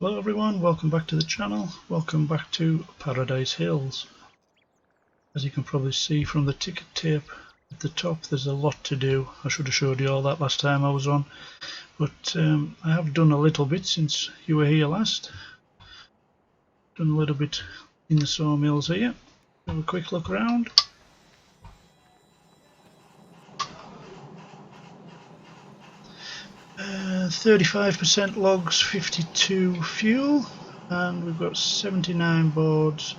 Hello everyone, welcome back to the channel, welcome back to Paradise Hills. As you can probably see from the ticket tape at the top, there's a lot to do. I should have showed you all that last time I was on, but I have done a little bit since you were here last. Done a little bit in the sawmills here. Have a quick look around. Uh, 35% logs, 52 fuel, and we've got 79 boards.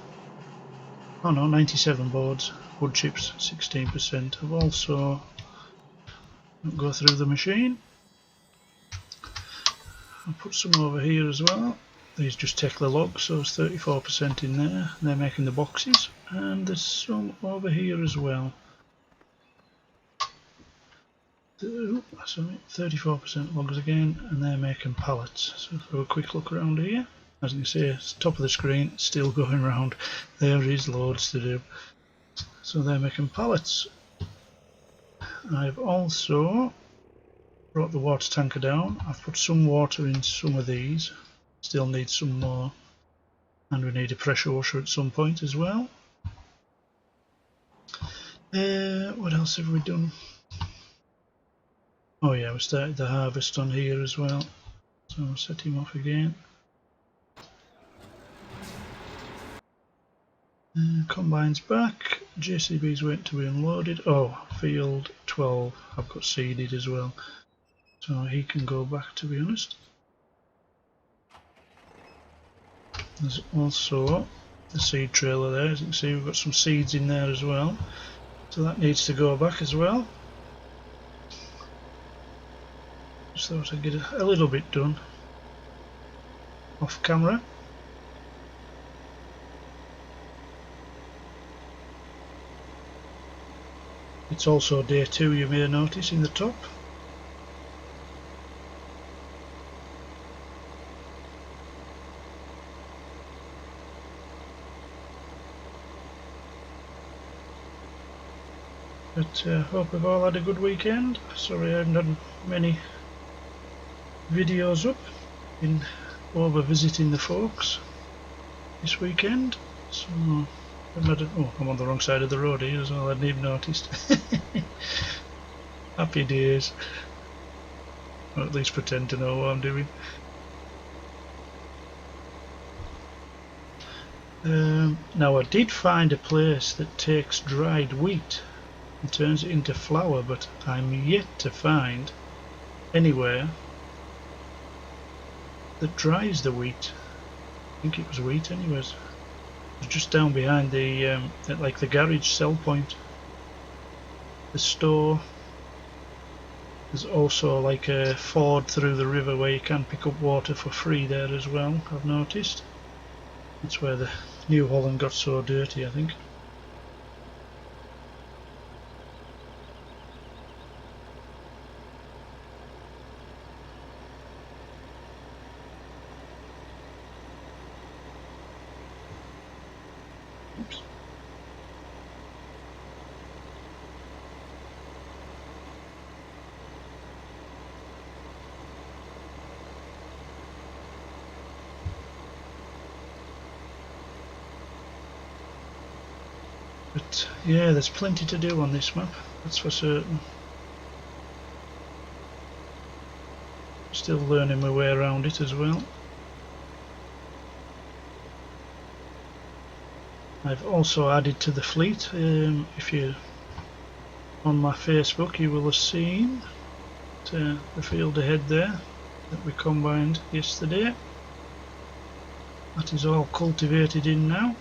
Oh no, 97 boards. Wood chips, 16%. I've also go through the machine. I'll put some over here as well. These just take the logs, so there's 34% in there. They're making the boxes, and there's some over here as well. Sorry, 34% logs again, and they're making pallets. So for a quick look around here, as you can see, it's top of the screen, it's still going round. There is loads to do. So they're making pallets. I've also brought the water tanker down. I've put some water in some of these. Still need some more, and we need a pressure washer at some point as well. What else have we done? Oh yeah, we started the harvest on here as well, so I'll set him off again. Combine's back, JCB's waiting to be unloaded. Oh, field 12 I've got seeded as well, so he can go back, to be honest. There's also the seed trailer there. As you can see, we've got some seeds in there as well, so that needs to go back as well. Just thought I'd get a little bit done off camera. It's also day 2, you may notice in the top. But hope we've all had a good weekend. Sorry I haven't had many videos up. Been over visiting the folks this weekend. So I'm on the wrong side of the road here as well, I hadn't even noticed. Happy days. Or at least pretend to know what I'm doing. Now I did find a place that takes dried wheat and turns it into flour, but I'm yet to find anywhere that dries the wheat. I think it was wheat anyways. It was just down behind the at like the garage sell point, the store. There's also like a ford through the river where you can pick up water for free there as well, I've noticed. That's where the New Holland got so dirty, I think. Oops. But yeah, there's plenty to do on this map, that's for certain. Still learning my way around it as well. I've also added to the fleet. If you on my Facebook you will have seen the field ahead there that we combined yesterday. That is all cultivated in now.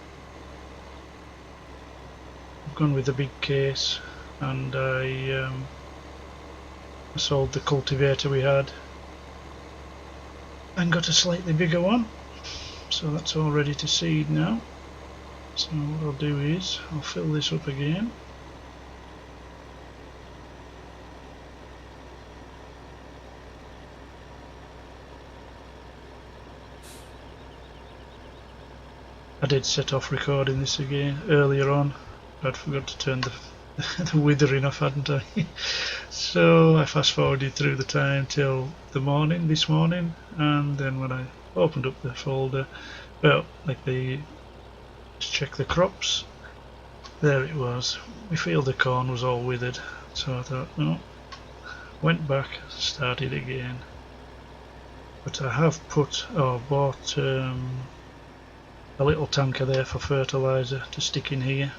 I've gone with a big case, and I sold the cultivator we had and got a slightly bigger one, so that's all ready to seed now. So what I'll do is I'll fill this up again. I did set off recording this again earlier on, but I forgot to turn the withering off, hadn't I? So I fast forwarded through the time till the morning, this morning, and then when I opened up the folder, well, like to check the crops, there it was. My field of corn was all withered, so I thought, no, went back, started again. But I have bought a little tanker there for fertiliser to stick in here,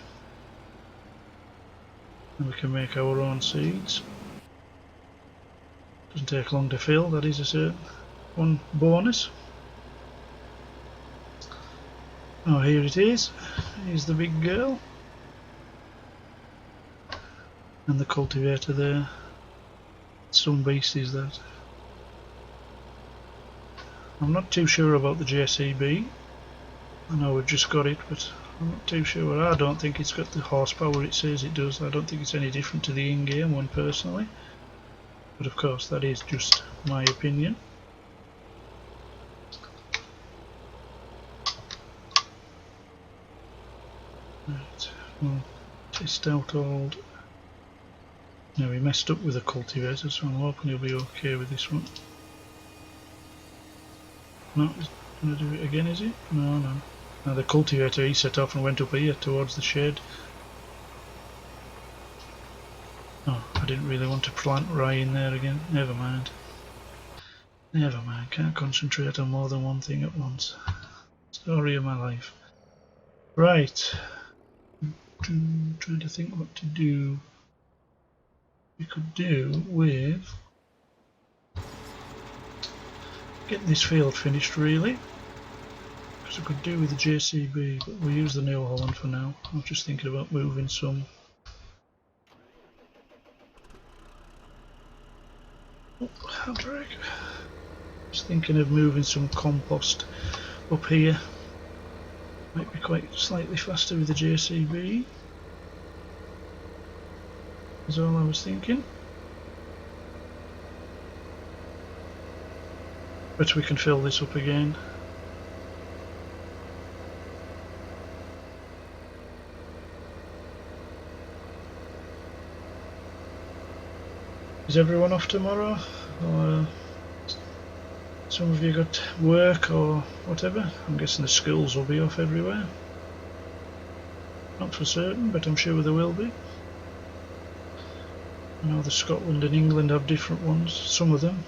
and we can make our own seeds. Doesn't take long to fill, that is a certain one bonus. Oh, here it is. Here's the big girl. And the cultivator there. Some beast is that. I'm not too sure about the JCB. I know we've just got it, but I'm not too sure. I don't think it's got the horsepower it says it does. I don't think it's any different to the in-game one personally. But of course that is just my opinion. Right, we'll test out all. Now we messed up with the cultivator, so I'm hoping he'll be okay with this one. No, he's going to do it again, is he? No, no. Now the cultivator he set off and went up here towards the shed. Oh, I didn't really want to plant rye in there again. Never mind. Never mind, can't concentrate on more than one thing at once. Story of my life. Right. I'm trying to think what to do. We could do with get this field finished really. Because I could do with the JCB, but we'll use the New Holland for now. I was just thinking about moving some. Oh, hand drag. Just thinking of moving some compost up here. Might be quite slightly faster with the JCB. Is all I was thinking. But we can fill this up again. Is everyone off tomorrow? Or some of you got work or whatever? I'm guessing the schools will be off everywhere. Not for certain, but I'm sure there will be. I know the Scotland and England have different ones, some of them.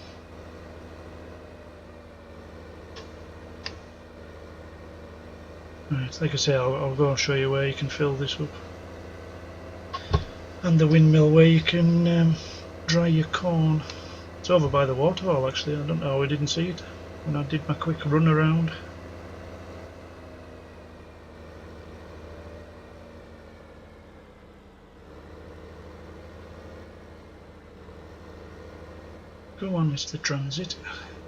Right, like I say, I'll go and show you where you can fill this up. And the windmill where you can dry your corn. It's over by the waterfall actually, I don't know how I didn't see it when I did my quick run around. Go on, Mr. Transit,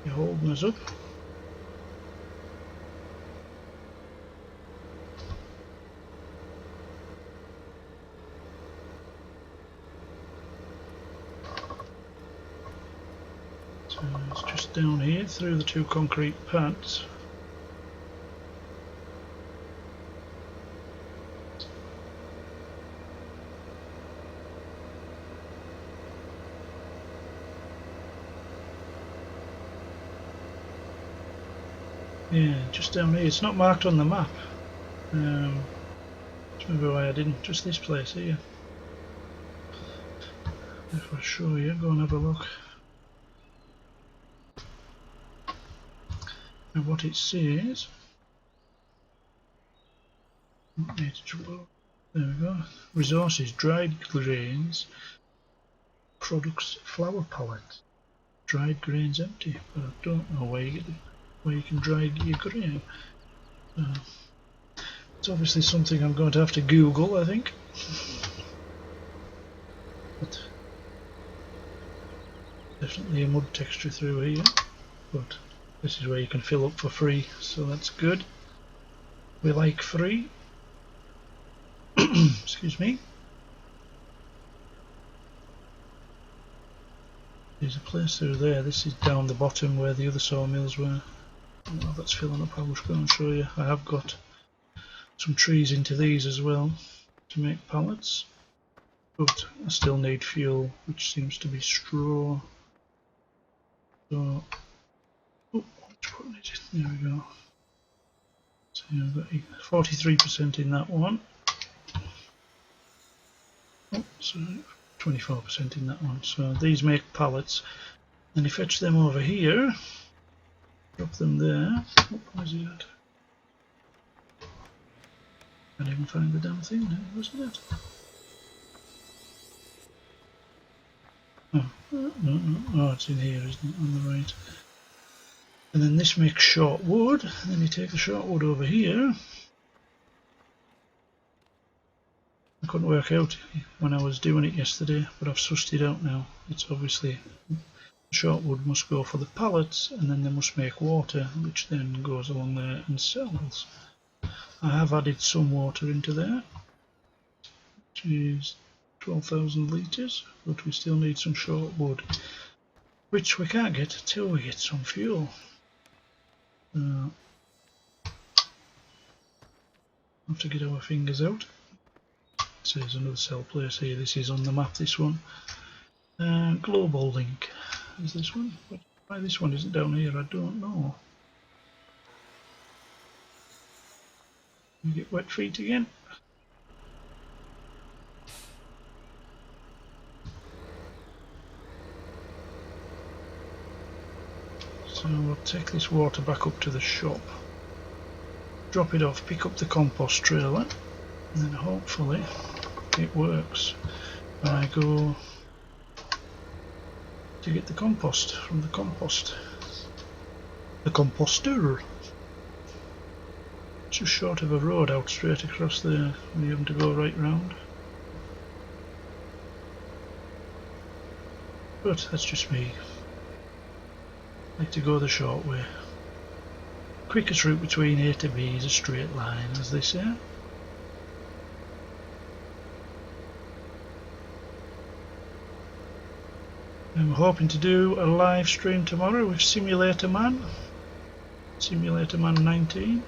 you're holding us up. So it's just down here through the two concrete pads. Yeah, just down here. It's not marked on the map. Just remember why I didn't. Just this place here. If I show you, go and have a look. And what it says. There we go. Resources: dried grains, products flour pallet. Dried grains empty, but I don't know where you can dry your grain. It's obviously something I'm going to have to Google, I think. But definitely a mud texture through here. But this is where you can fill up for free, so that's good. We like free. Excuse me. There's a place through there. This is down the bottom where the other sawmills were. Oh, that's filling up. I was going to show you. I have got some trees into these as well to make pallets, but I still need fuel, which seems to be straw. So, oh, which one is it? There we go. So I've got 43% in that one. Oh, sorry. 24% in that one. So these make pallets. Then you fetch them over here, drop them there. Oh, where's it at? Can't even find the damn thing now, wasn't it? Oh, oh, it's in here, isn't it? On the right. And then this makes short wood. And then you take the short wood over here. I couldn't work out when I was doing it yesterday, but I've sussed it out now. It's obviously short wood must go for the pallets, and then they must make water, which then goes along there and sells. I have added some water into there, which is 12,000 litres, but we still need some short wood, which we can't get till we get some fuel. Have to get our fingers out. So there's another sell place here. This is on the map, this one. Global link is this one. But why this one isn't down here, I don't know. You get wet feet again. So we'll take this water back up to the shop, drop it off, pick up the compost trailer, and then hopefully it works when I go to get the compost from the composter. Just short of a road out straight across there, we have to go right round. But that's just me. I like to go the short way. Quickest route between A to B is a straight line, as they say. I'm hoping to do a live stream tomorrow with Simulator Man 19.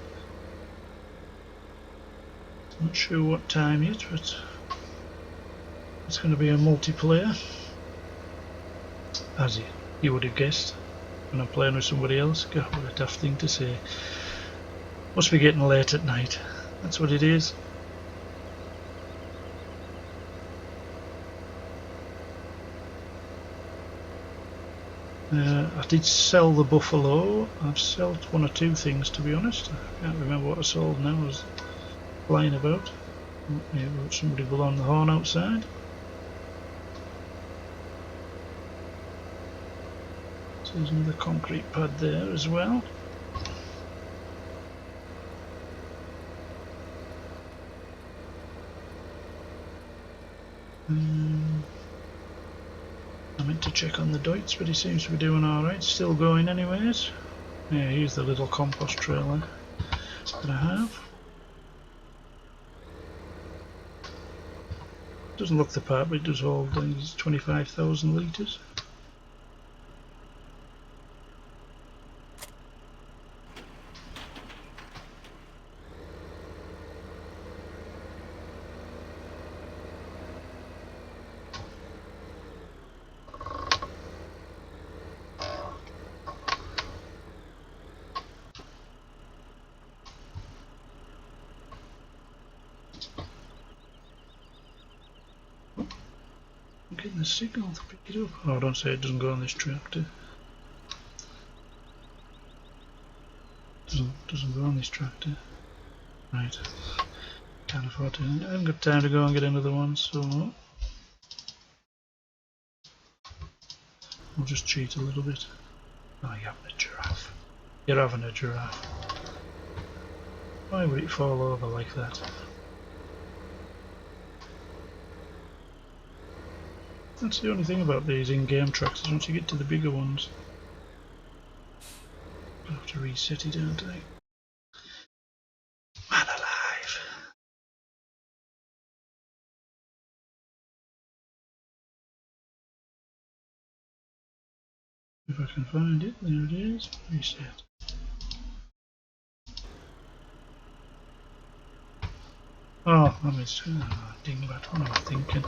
Not sure what time yet, but it's going to be a multiplayer, as you would have guessed when I'm playing with somebody else. God, what a daft thing to say. Must be getting late at night, that's what it is. I did sell the buffalo. I've sold one or two things, to be honest. I can't remember what I sold now. I was flying about. Yeah, somebody blowing the horn outside. So there's another concrete pad there as well. I meant to check on the Deutz, but he seems to be doing alright, still going anyways. Yeah, here's the little compost trailer that I have. Doesn't look the part, but it does hold 25,000 litres. I'm getting the signal to pick it up. Oh, don't say it doesn't go on this tractor. Doesn't go on this tractor. Right. Can't afford to. I haven't got time to go and get another one, so We'll just cheat a little bit. Oh, you're having a giraffe. You're having a giraffe. Why would it fall over like that? That's the only thing about these in-game tracks, is once you get to the bigger ones, I'll have to reset it, don't I? Man alive! If I can find it, there it is. Reset. Oh, I missed. Oh, dingbat, what am I thinking?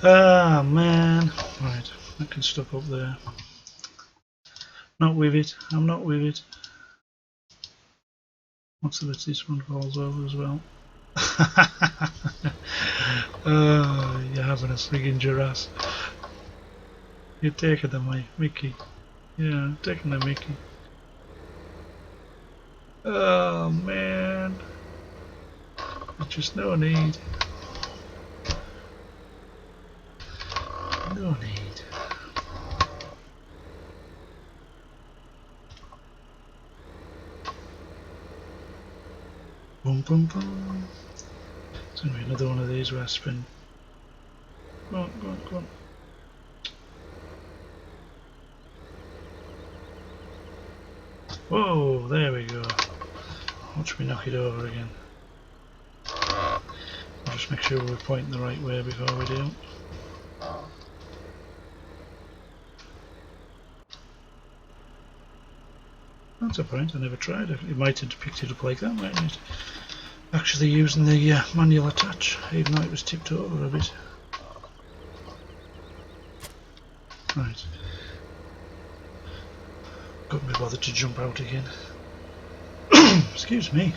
Ah, man. Right, I can stop up there. Not with it. I'm not with it. What's the bit this one falls over as well? Oh, you're having a friggin' giraffe. You're taking the Mickey. Yeah, taking the Mickey. Oh man. There's just no need. No need. Boom boom boom. It's gonna be another one of these where I spin. Come on, come on, come on. Whoa, there we go. Watch me knock it over again. I'll just make sure we're pointing the right way before we do. That's a point, I never tried it. It might have picked it up like that, mightn't it? Actually using the manual attach, even though it was tipped over a bit. Right. Couldn't be bothered to jump out again. Excuse me.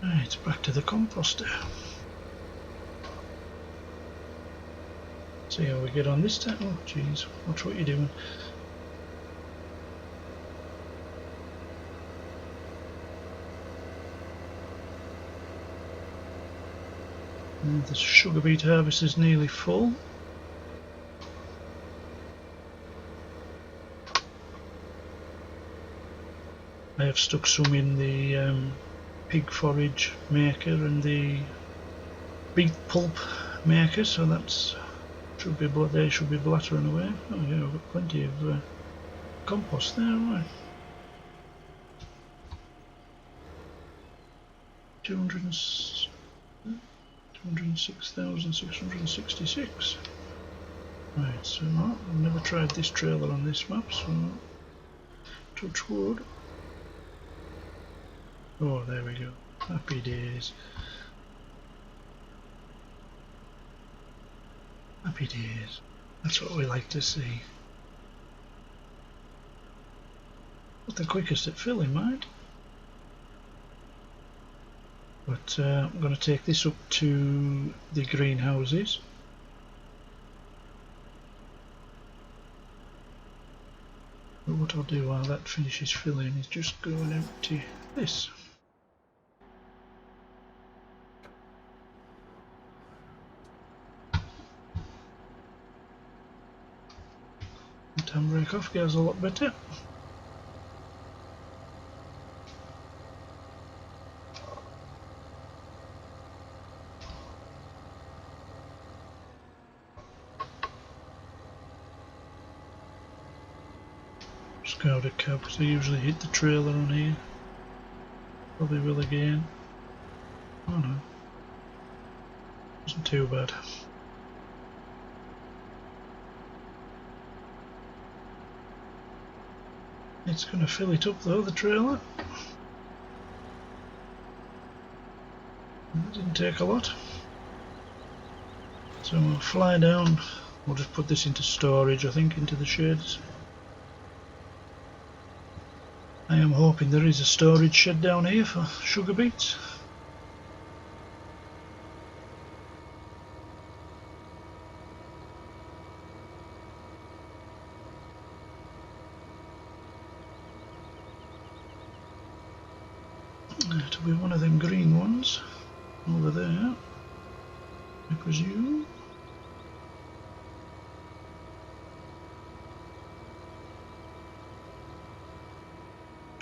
Right, back to the composter. See how we get on this time. Oh jeez, watch what you're doing. And the sugar beet harvest is nearly full. I have stuck some in the pig forage maker and the beet pulp maker, so that's they should be blattering away. Oh yeah, we've got plenty of compost there, right? 206,666. Right, so I've never tried this trailer on this map, so touch wood. Oh, there we go. Happy days. Happy days. That's what we like to see. Not the quickest at filling, mind. But I'm going to take this up to the greenhouses. But what I'll do while that finishes filling is just go and empty this. The handbrake off goes a lot better. Out a cab because I usually hit the trailer on here. Probably will again. Oh no. Wasn't too bad. It's going to fill it up though, the trailer. It didn't take a lot. So we'll fly down. We'll just put this into storage, I think, into the sheds. I am hoping there is a storage shed down here for sugar beets. It'll be one of them green ones over there, I presume.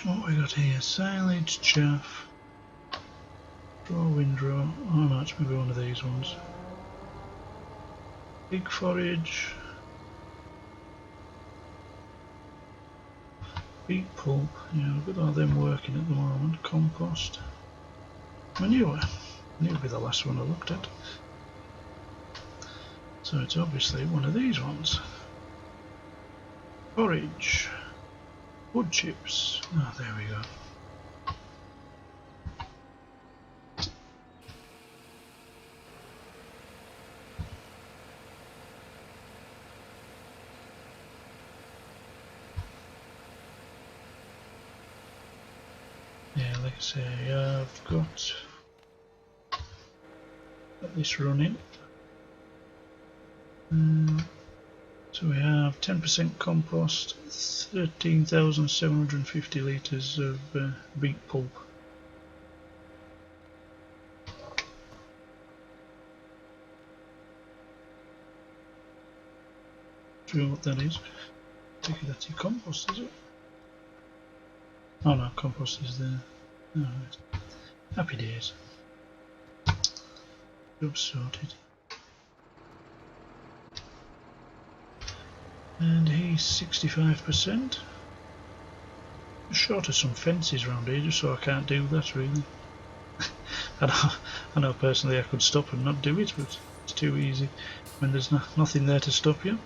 What we got here? Silage, chaff, draw, windrow. Oh no, it's maybe one of these ones. Big forage, beet pulp. Yeah, we've got all them working at the moment. Compost, manure. Manure would be the last one I looked at. So it's obviously one of these ones. Forage, wood chips. Oh, there we go. Yeah, like I say, I've got this running. So we have 10% compost, 13,750 litres of beet pulp. Sure what that is. I take it that's your compost, is it? Oh no, compost is there. Oh, right. Happy days. Job sorted. And he's 65%. Short of some fences around here, just so I can't do that really. I know personally I could stop and not do it, but it's too easy when there's nothing there to stop you.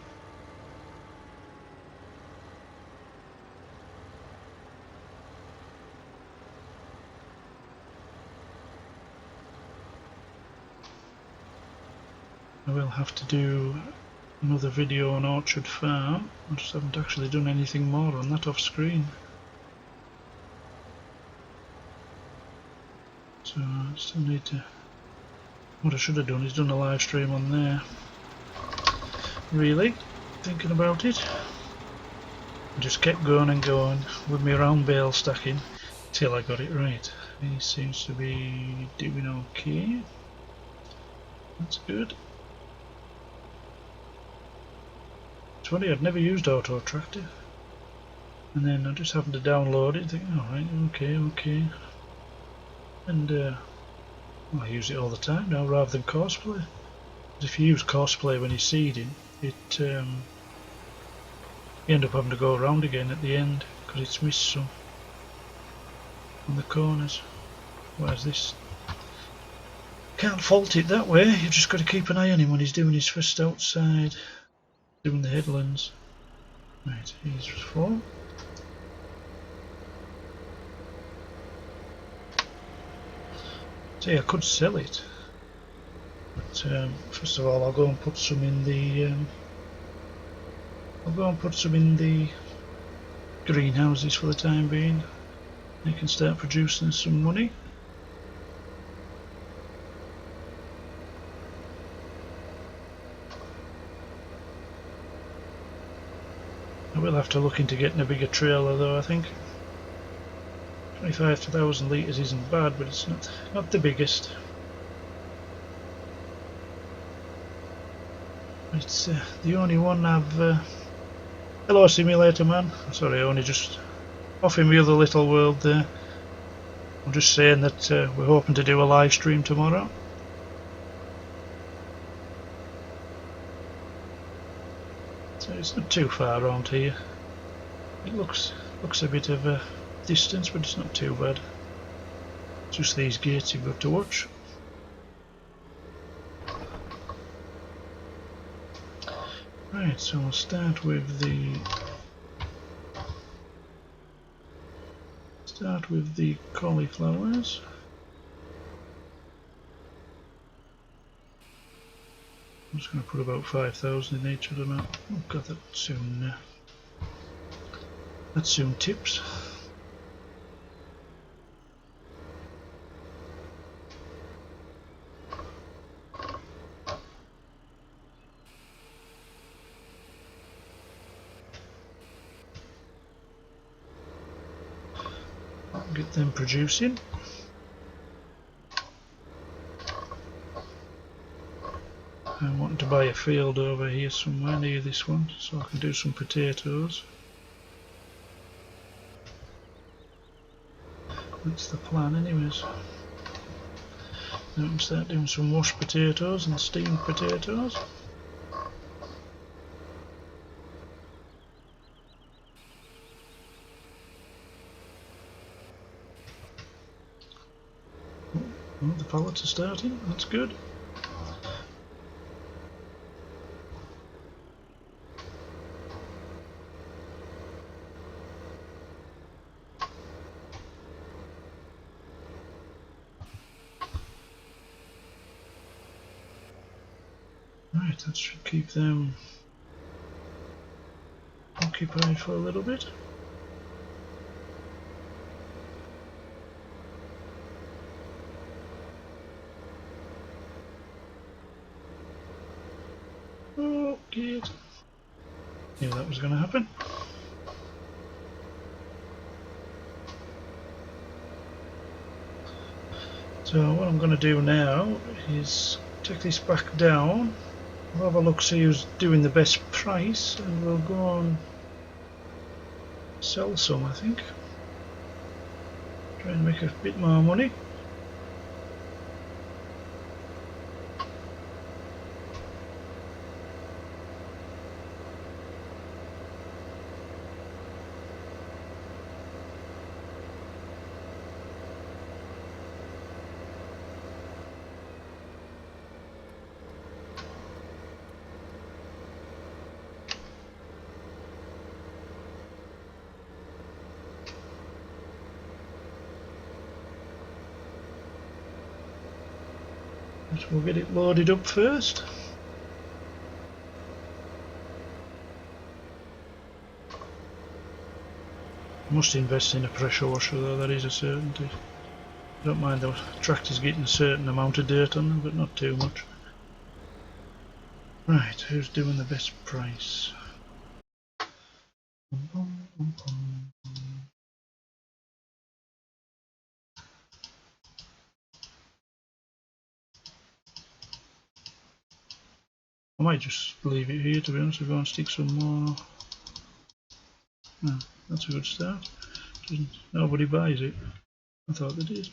I will have to do another video on Orchard Farm. I just haven't actually done anything more on that off screen. So I still need to... What I should have done is done a live stream on there. Really, thinking about it. I just kept going and going with my round bale stacking till I got it right. He seems to be doing okay. That's good. It's funny, I'd never used Auto Tractor, and then I just happened to download it and think, alright, okay. And well, I use it all the time now rather than Courseplay. Because if you use Courseplay when you're seeding, it you end up having to go around again at the end because it's missed some on the corners. Whereas this, can't fault it that way, you've just got to keep an eye on him when he's doing his first outside, doing the headlands. Right, he's full. See, I could sell it, but first of all I'll go and put some in the greenhouses for the time being. They can start producing some money. I will have to look into getting a bigger trailer though, I think. 25,000 litres isn't bad, but it's not the biggest. It's the only one I've... Hello Simulator Man, sorry, I only just off in the other little world there. I'm just saying that we're hoping to do a live stream tomorrow. So it's not too far around here. It looks a bit of a distance, but it's not too bad. Just these gates you've got to watch. Right, so we'll start with the cauliflowers. I'm just going to put about 5,000 in each of them out. Oh god, that soon tips. Get them producing. I'm wanting to buy a field over here somewhere near this one so I can do some potatoes. That's the plan anyways. Now we can start doing some washed potatoes and steamed potatoes. Oh, the pallets are starting, that's good. Right, that should keep them occupied for a little bit. Oh, good. Knew that was going to happen. So what I'm going to do now is take this back down. We'll have a look, see who's doing the best price, and we'll go on sell some, I think. Try and make a bit more money. We'll get it loaded up first. Must invest in a pressure washer though, that is a certainty. I don't mind the tractors getting a certain amount of dirt on them, but not too much. Right, who's doing the best price? I might just leave it here, to be honest. We'll go and stick some more. No, that's a good start. Nobody buys it. I thought they did.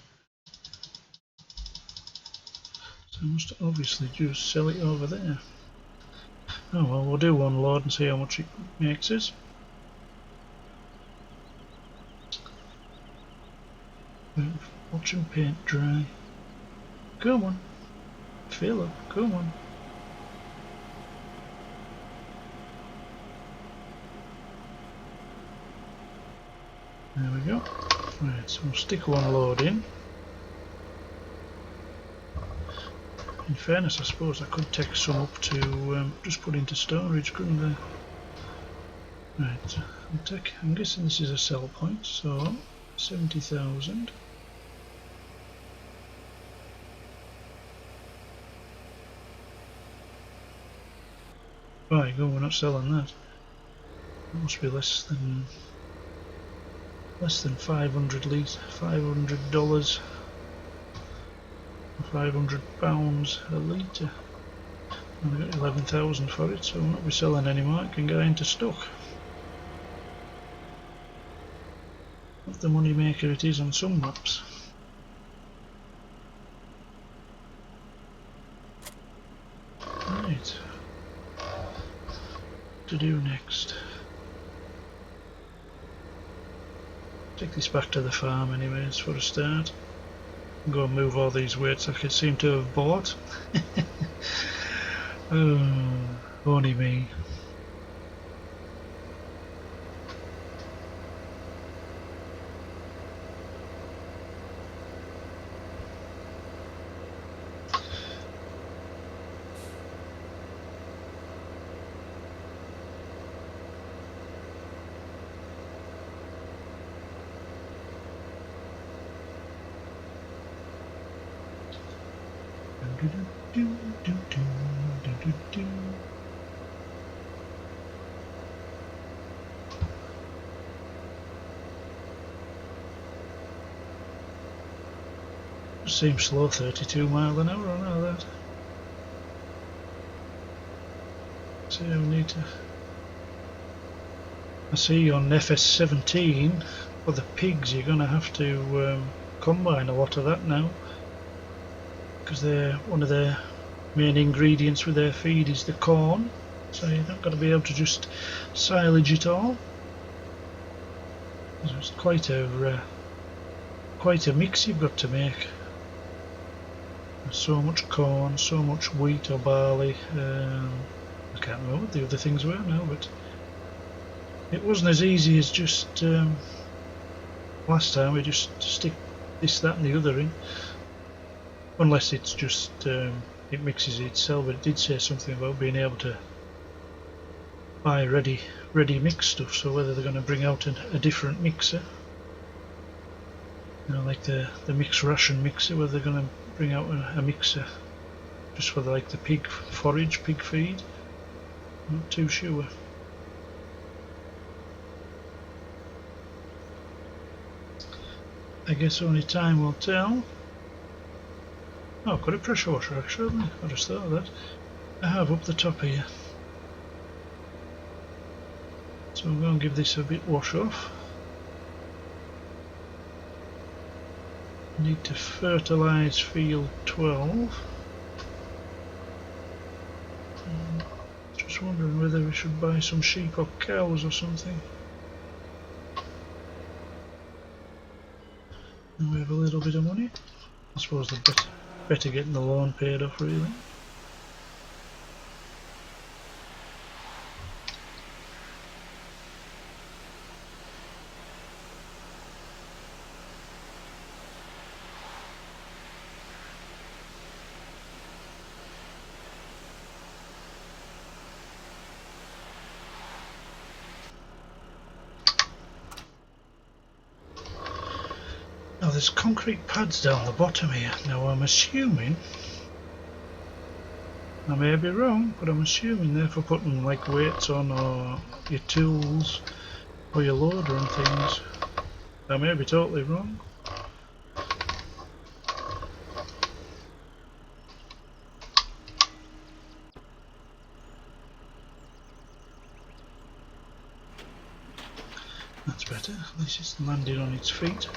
So I must obviously just sell it over there. Oh well, we'll do one load and see how much it makes us. Watch them paint dry. Come on. Fill up, come on. There we go. Right, so we'll stick one load in. In fairness, I suppose I could take some up to just put into storage, couldn't I? Right, I'm guessing this is a sell point, so 70,000. Right, go, we're not selling that. It must be less than $500 £500 a litre. And I got 11,000 for it, so I'll not be selling anymore. It can go into stock. What the money maker it is on some maps. Right. What to do next? Take this back to the farm anyways for a start. Go and move all these weights I could seem to have bought. Oh, only me. Seems slow, 32 miles an hour on all that. So we need to. I see on FS15 for the pigs you're going to have to combine a lot of that now, because they're one of their main ingredients with their feed is the corn, so you've not got to be able to just silage it all. It's quite a mix you've got to make. There's so much corn, so much wheat or barley. I can't remember what the other things were now, but it wasn't as easy as just last time. We just stick this, that, and the other in, unless it's just it mixes it itself. But it did say something about being able to buy ready mix stuff. So whether they're going to bring out a different mixer, you know, like the mixed ration mixer, whether they're going to bring out a mixer just for like the pig forage, pig feed. I'm not too sure. I guess only time will tell. Oh, I've got a pressure washer actually. I just thought of that. I have up the top here. So I'm going to give this a bit wash off. Need to fertilise field 12. Just wondering whether we should buy some sheep or cows or something. And we have a little bit of money. I suppose they're better getting the loan paid off really. Now there's concrete pads down the bottom here. Now I'm assuming, I may be wrong, but I'm assuming they're for putting like weights on or your tools or your loader and things. I may be totally wrong. That's better, at least it's landed on its feet.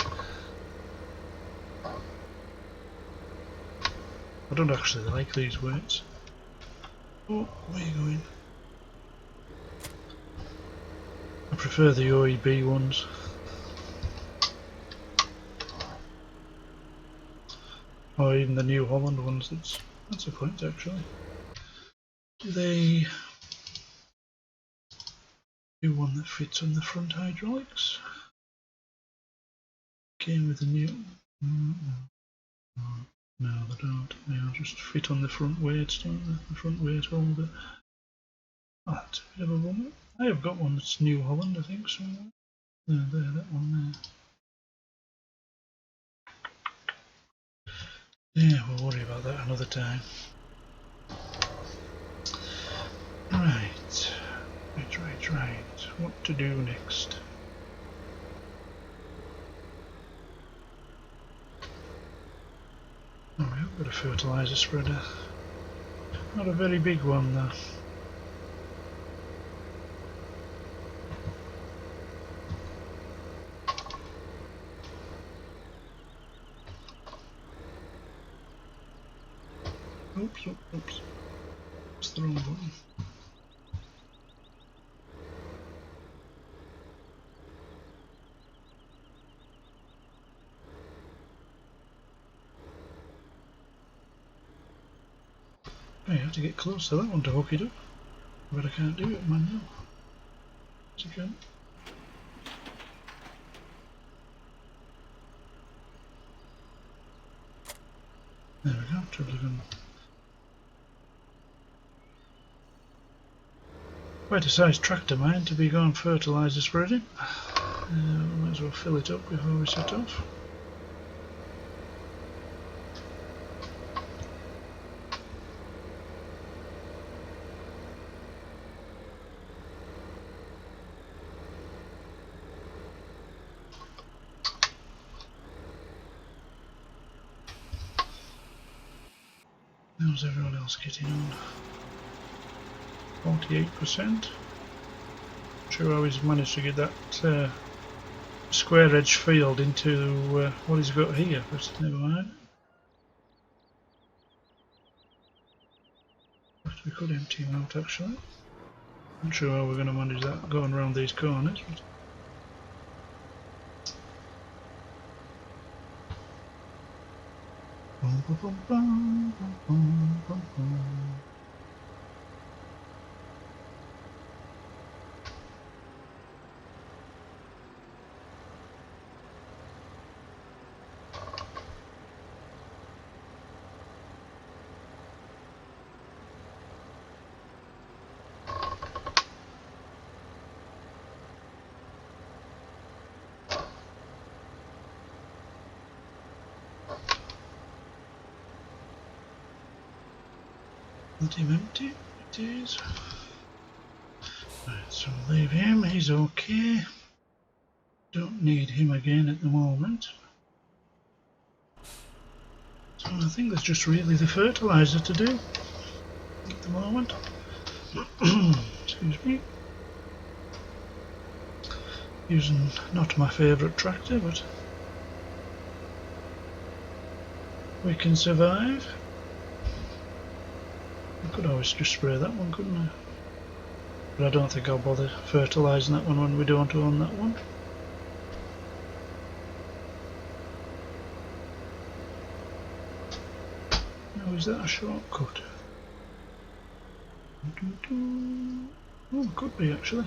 I don't actually like these weights. Oh, where are you going? I prefer the OEB ones. Or even the New Holland ones. That's a point actually. Do they do one that fits on the front hydraulics? Came with the new. No, they don't. They'll just fit on the front weights, don't they? The front weight holder. Oh, that's a bit of a bummer. I have got one that's New Holland, I think, somewhere. There, that one there. Yeah, we'll worry about that another time. Right. What to do next? Oh, we've got a fertiliser spreader. Not a very big one though. Oops. It's the wrong button. I have to get close to that one to hook it up, but I can't do it manually. Yes, I can. There we go, trouble gun. Quite a sized tractor mine to be going fertiliser spreading. Might as well fill it up before we set off. How's everyone else getting on? 48%. Sure, how he's managed to get that square edge field into what he's got here, but never mind. We could empty him out actually. Not sure how we're going to manage that going around these corners. But let him empty, it is. Right, so leave him, he's okay. Don't need him again at the moment. So I think there's just really the fertiliser to do at the moment. Excuse me. Using not my favourite tractor, but we can survive. I could always just spray that one, couldn't I? But I don't think I'll bother fertilising that one when we don't own that one. Now is that a shortcut? Oh, could be actually.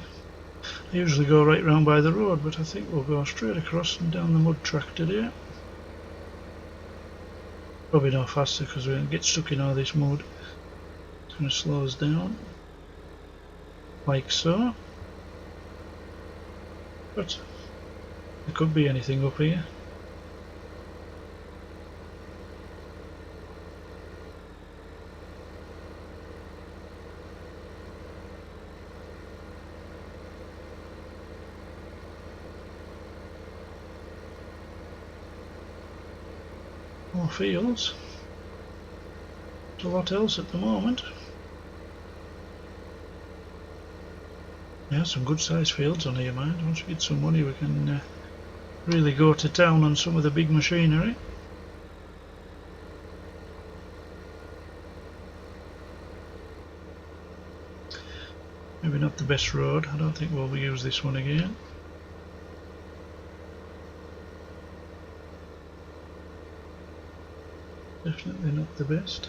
I usually go right round by the road, but I think we'll go straight across and down the mud track today. Probably no faster because we get stuck in all this mud. It's going to slow us down. Like so. But there could be anything up here. More fields. There's a lot else at the moment. Yeah, some good sized fields on here, mind. Once we get some money we can really go to town on some of the big machinery. Maybe not the best road. I don't think we'll use this one again. Definitely not the best.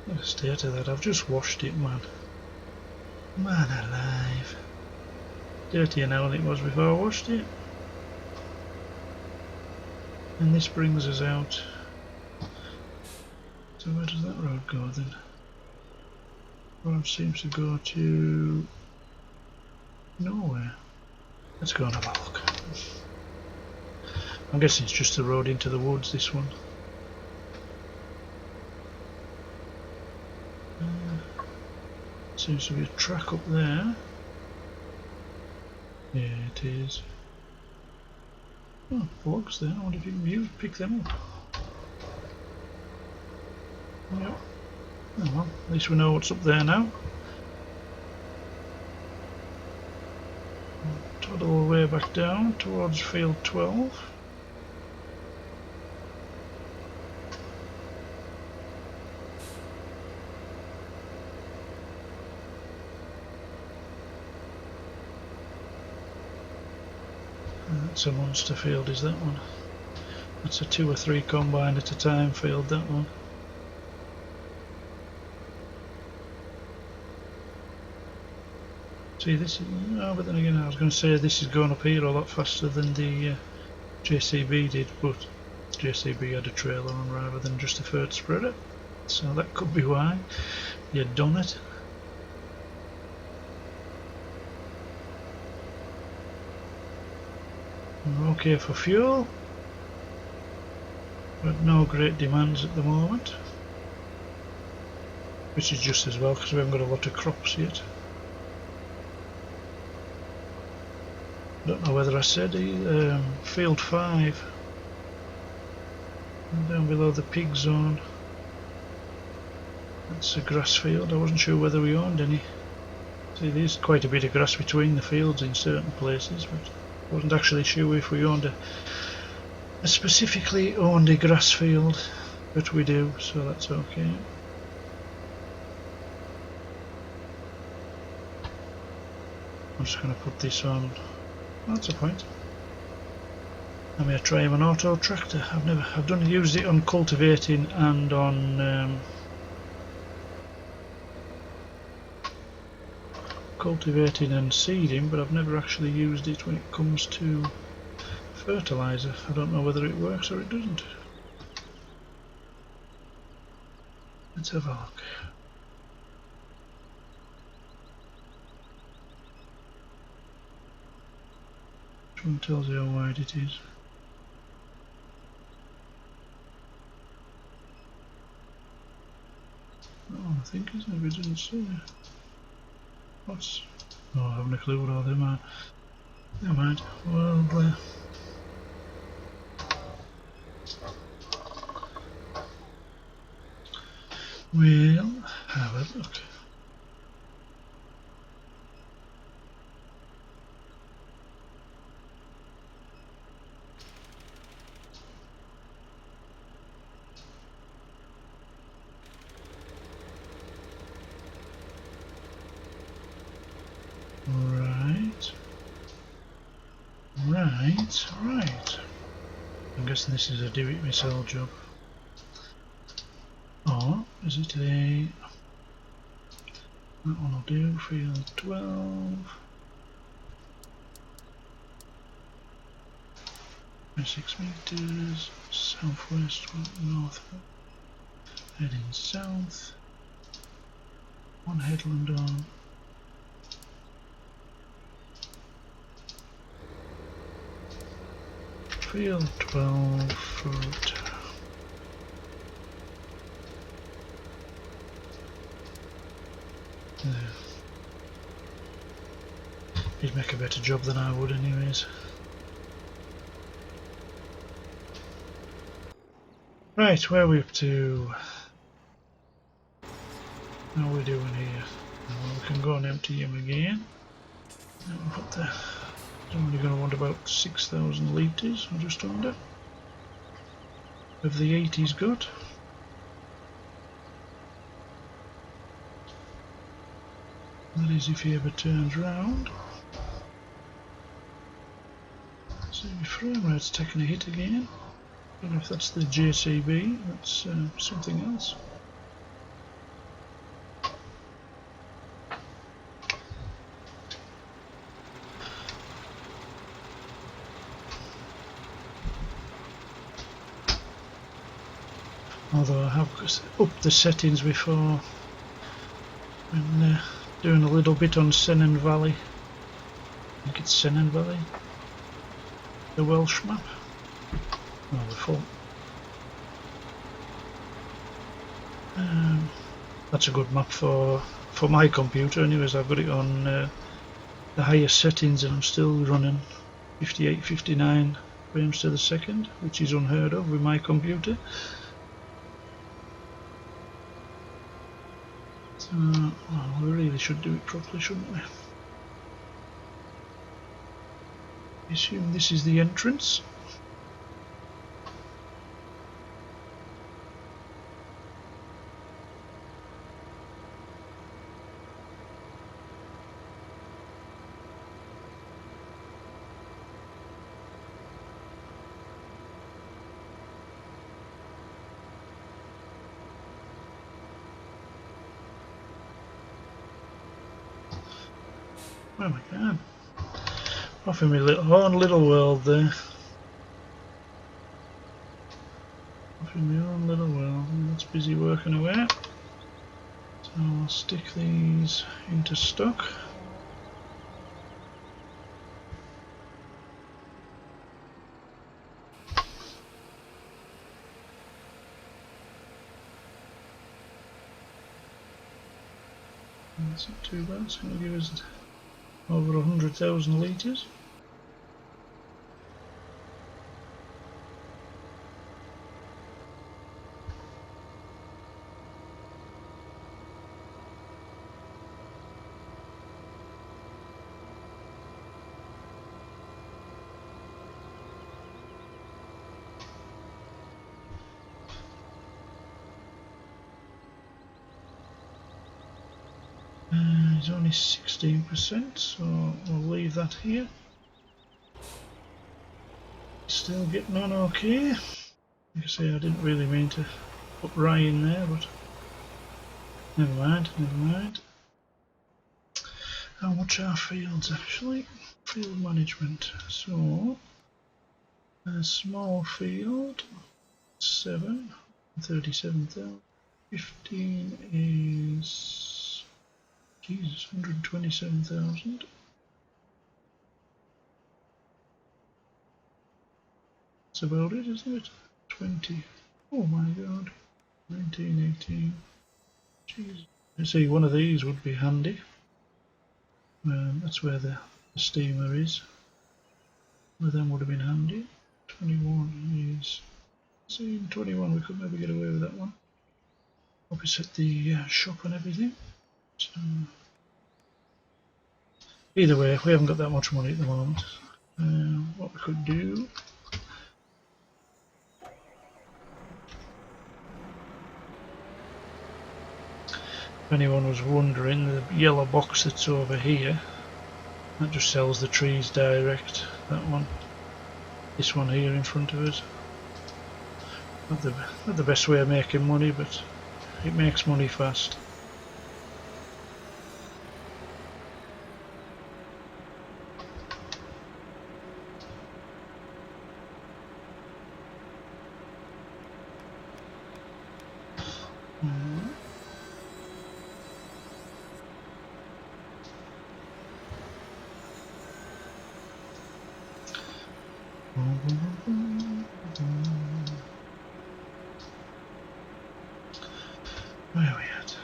What a state of that. I've just washed it, man. Man alive. Dirtier now than it was before I washed it. And this brings us out. So where does that road go then? The road seems to go to nowhere. Let's go and have a look. I'm guessing it's just the road into the woods, this one. Seems to be a track up there. Yeah, it is. Oh, logs there. I wonder if you can pick them up. Yep. Oh well, at least we know what's up there now. Toddle all the way back down towards field 12. That's a monster field, is that one? That's a 2 or 3 combine at a time field, that one. See, this is, oh, but then again I was going to say this is going up here a lot faster than the JCB did, but JCB had a trailer on rather than just a third spreader, so that could be why you had done it. We're okay for fuel, but no great demands at the moment, which is just as well because we haven't got a lot of crops yet. Don't know whether I said field 5 And down below the pig zone, that's a grass field. I wasn't sure whether we owned any. See, there's quite a bit of grass between the fields in certain places, but I wasn't actually sure if we owned a specifically owned a grass field, but we do, so that's okay. I'm just going to put this on. That's a point. I may try an auto tractor. I've done used it on cultivating and on cultivating and seeding, but I've never actually used it when it comes to fertilizer. I don't know whether it works or it doesn't. Let's have a look. Which one tells you how wide it is? Oh, I think it's maybe it didn't say. What's? Oh, I haven't a clue what all them are. Never mind. Well, we'll have a look. Right. I'm guessing this is a do-it-myself job. Or is it a... That one will do, field 12. 6 meters, southwest, north, heading south. One headland on. Field 12 foot. There. He'd make a better job than I would anyways. Right, where are we up to? How are we doing here? Well, we can go and empty him again. Put the... I'm only going to want about 6,000 litres, or just under, of the 8 he's got. That is if he ever turns round. See, my frame rate's taking a hit again. Don't know if that's the JCB, that's something else. Although I have upped the settings before when doing a little bit on Sennen Valley. I think it's Sennen Valley, the Welsh map. Oh, the full. That's a good map for my computer anyways. I've got it on the highest settings and I'm still running 58, 59 frames to the second, which is unheard of with my computer. Well, we really should do it properly, shouldn't we? Assume this is the entrance. Oh my god. Off in my own little world there. Off in my own little world. It's busy working away. So I'll stick these into stock. That's not too bad. It's going to give us over 100,000 litres. is only 16%, so we'll leave that here. Still getting on okay. Like I say, I didn't really mean to put Rye in there, but never mind, never mind. How much are fields actually? Field management. So, a small field, 7, 37,000. 15 is, Jesus, 127,000. That's about it, isn't it? 20. Oh my god. 19, 18. Jesus. I see one of these would be handy. That's where the steamer is. One of them would have been handy. 21 is. See, 21 we could maybe get away with that one. Opposite the shop and everything. So, either way, we haven't got that much money at the moment. What we could do. If anyone was wondering, the yellow box that's over here, that just sells the trees direct, that one. This one here in front of us. Not the best way of making money, but it makes money fast. Where are we at?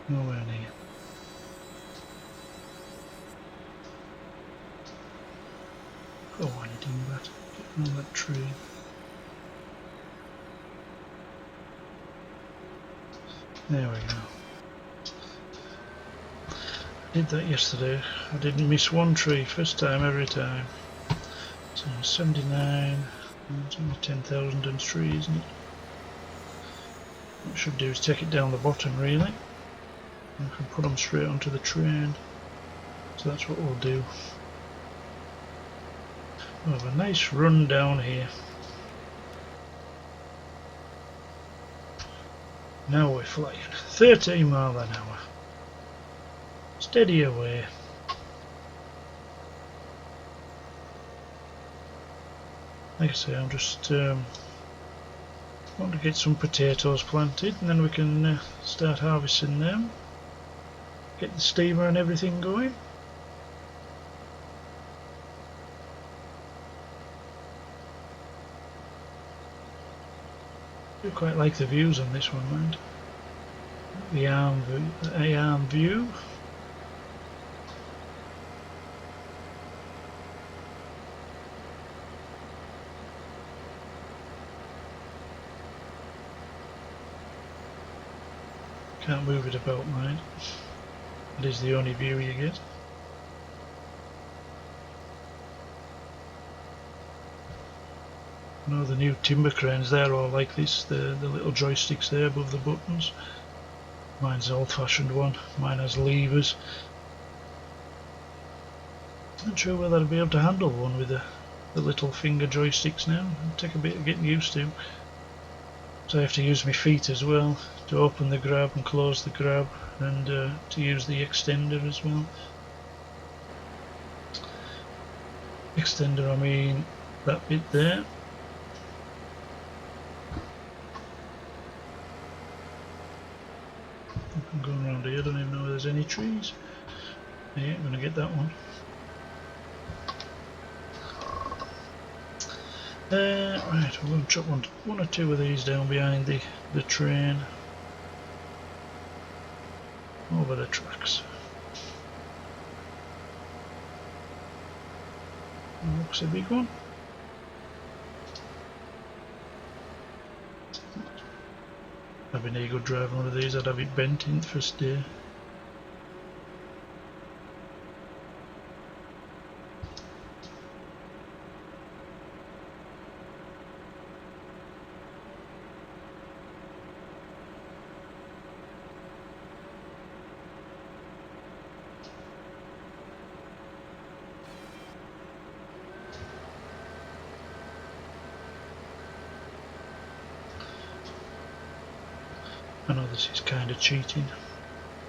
Nowhere near. Go on, you dingbat. Get on that tree. There we go. I did that yesterday. I didn't miss one tree. First time, every time. So 79. It's only 10,000 and 3, isn't it? What I should do is take it down the bottom, really. And I can put them straight onto the train. So that's what we'll do. We'll have a nice run down here. Now we're flying. 13 miles an hour. Steady away. Like I say, I'm just want to get some potatoes planted, and then we can start harvesting them. Get the steamer and everything going. I do quite like the views on this one, mind. The arm view. Can't move it about, mind. That is the only view you get. No, the new timber cranes, they're all like this, the little joysticks there above the buttons. Mine's an old-fashioned one, mine has levers. Not sure whether I'd be able to handle one with the little finger joysticks now. It'll take a bit of getting used to. So I have to use my feet as well to open the grab and close the grab, and to use the extender as well. Extender, I mean that bit there. I'm going around here, I don't even know if there's any trees. Yeah, I'm going to get that one. Right, we're going to chop one or two of these down behind the train. Over the tracks. Looks a big one. I've been any good driving one of these, I'd have it bent in the first day. I know this is kind of cheating,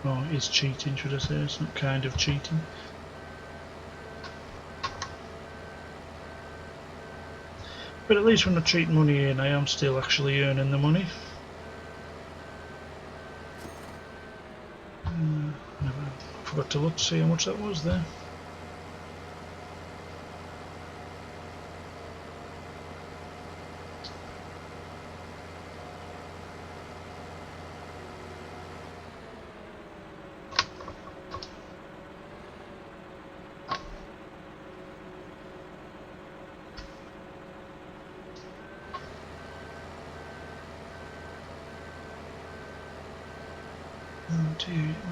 or is cheating should I say, it's not kind of cheating. But at least when I treat money in, I am still actually earning the money. I forgot to look to see how much that was there.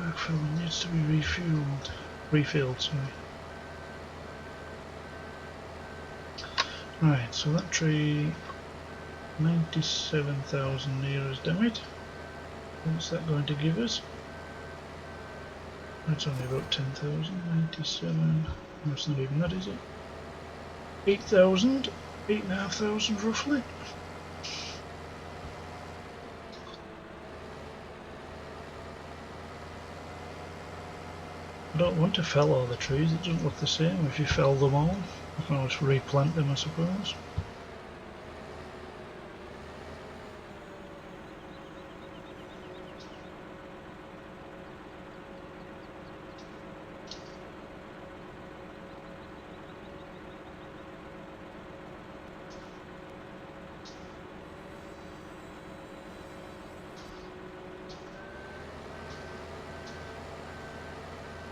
Work film needs to be refilled, sorry. Right, so that tree, 97,000 liras damage. What's that going to give us? That's only about 10,000, 97, that's not even that, is it? 8,000, 8,500 roughly. I don't want to fell all the trees, it doesn't look the same if you fell them all. I can always replant them I suppose.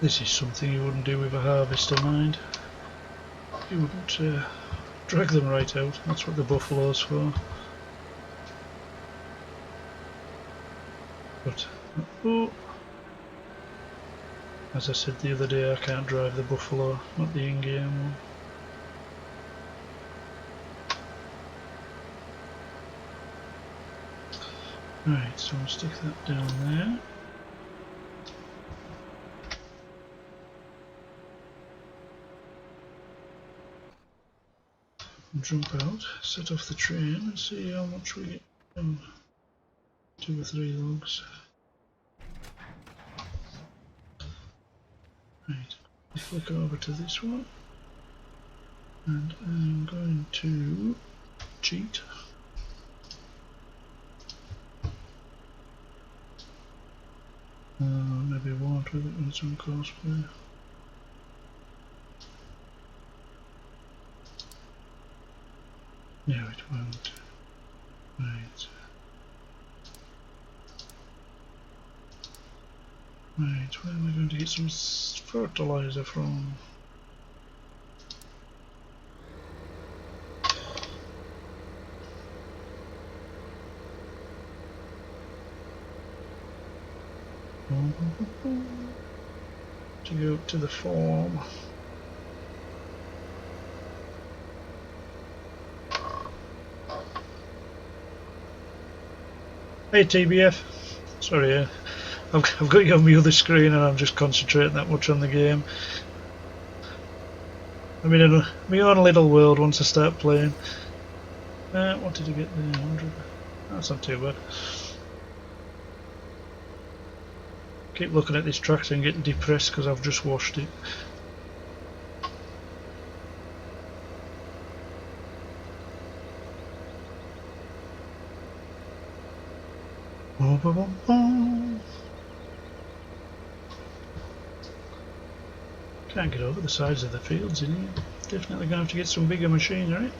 This is something you wouldn't do with a harvester, mind. You wouldn't drag them right out, that's what the buffalo's for. But, oh, as I said the other day, I can't drive the buffalo, not the in-game one. Right, so I'll stick that down there. Jump out, set off the train and see how much we get. 2 or 3 logs. Right, flick over to this one and I'm going to cheat. Maybe it won't with it when it's on cosplay. No, it won't. Right. Right, where am I going to get some fertilizer from? To go to the farm. Hey TBF, sorry, I've got you on my other screen and I'm just concentrating that much on the game. I'm in my own little world once I start playing. What did I get there? 100. That's not too bad. Keep looking at this tractor and getting depressed because I've just washed it. Can't get over the sides of the fields in here. Definitely going to have to get some bigger machinery.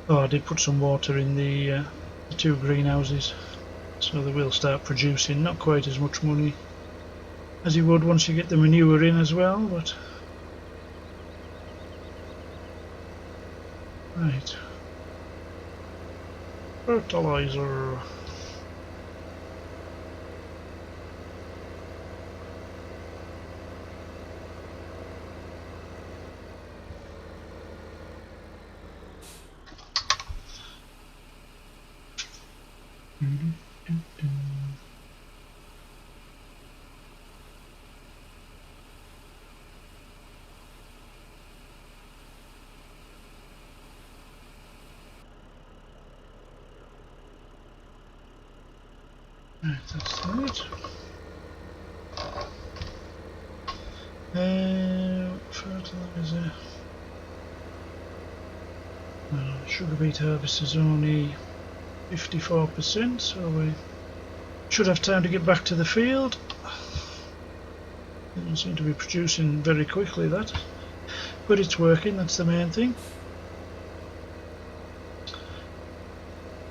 Oh, I did put some water in the 2 greenhouses, so they will start producing. Not quite as much money as you would once you get the manure in as well, but right. Fertilizer. Right, that's that. Fertilizer. Sugar beet harvest is only 54%, so we should have time to get back to the field. It doesn't seem to be producing very quickly, that, but it's working, that's the main thing.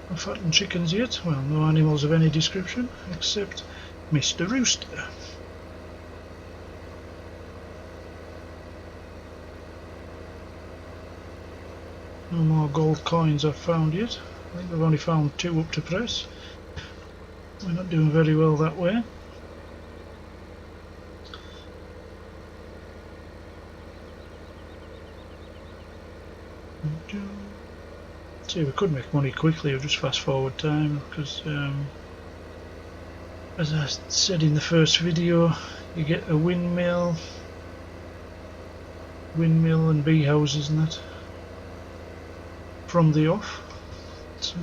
Not fattened chickens yet, well, no animals of any description except Mr. Rooster. No more gold coins I've found yet. I think I've only found 2 up to press. We're not doing very well that way. See, we could make money quickly or just fast forward time, because as I said in the first video, you get a windmill and bee houses and that from the off. So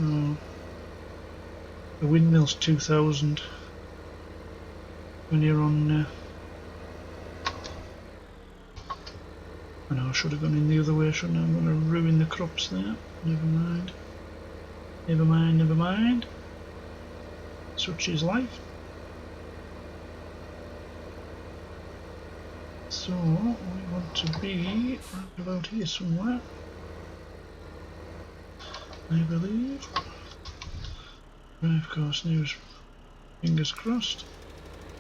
the windmill's 2,000 when you're on I know I should have gone in the other way, shouldn't I? I'm going to ruin the crops there. Never mind. Never mind, never mind. Such is life. So, we want to be right about here somewhere, I believe. Drive course news, fingers crossed.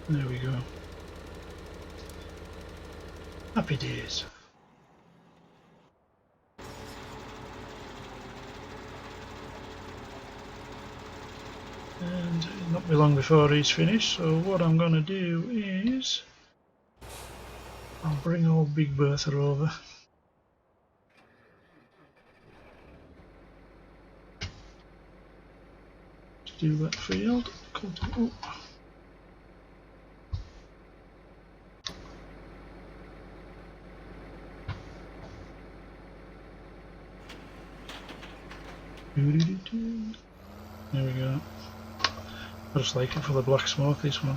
There we go. Happy days. And not be long before he's finished, so what I'm going to do is I'll bring old Big Bertha over. To do that field. Oh. There we go. I just like it for the black smoke, this one.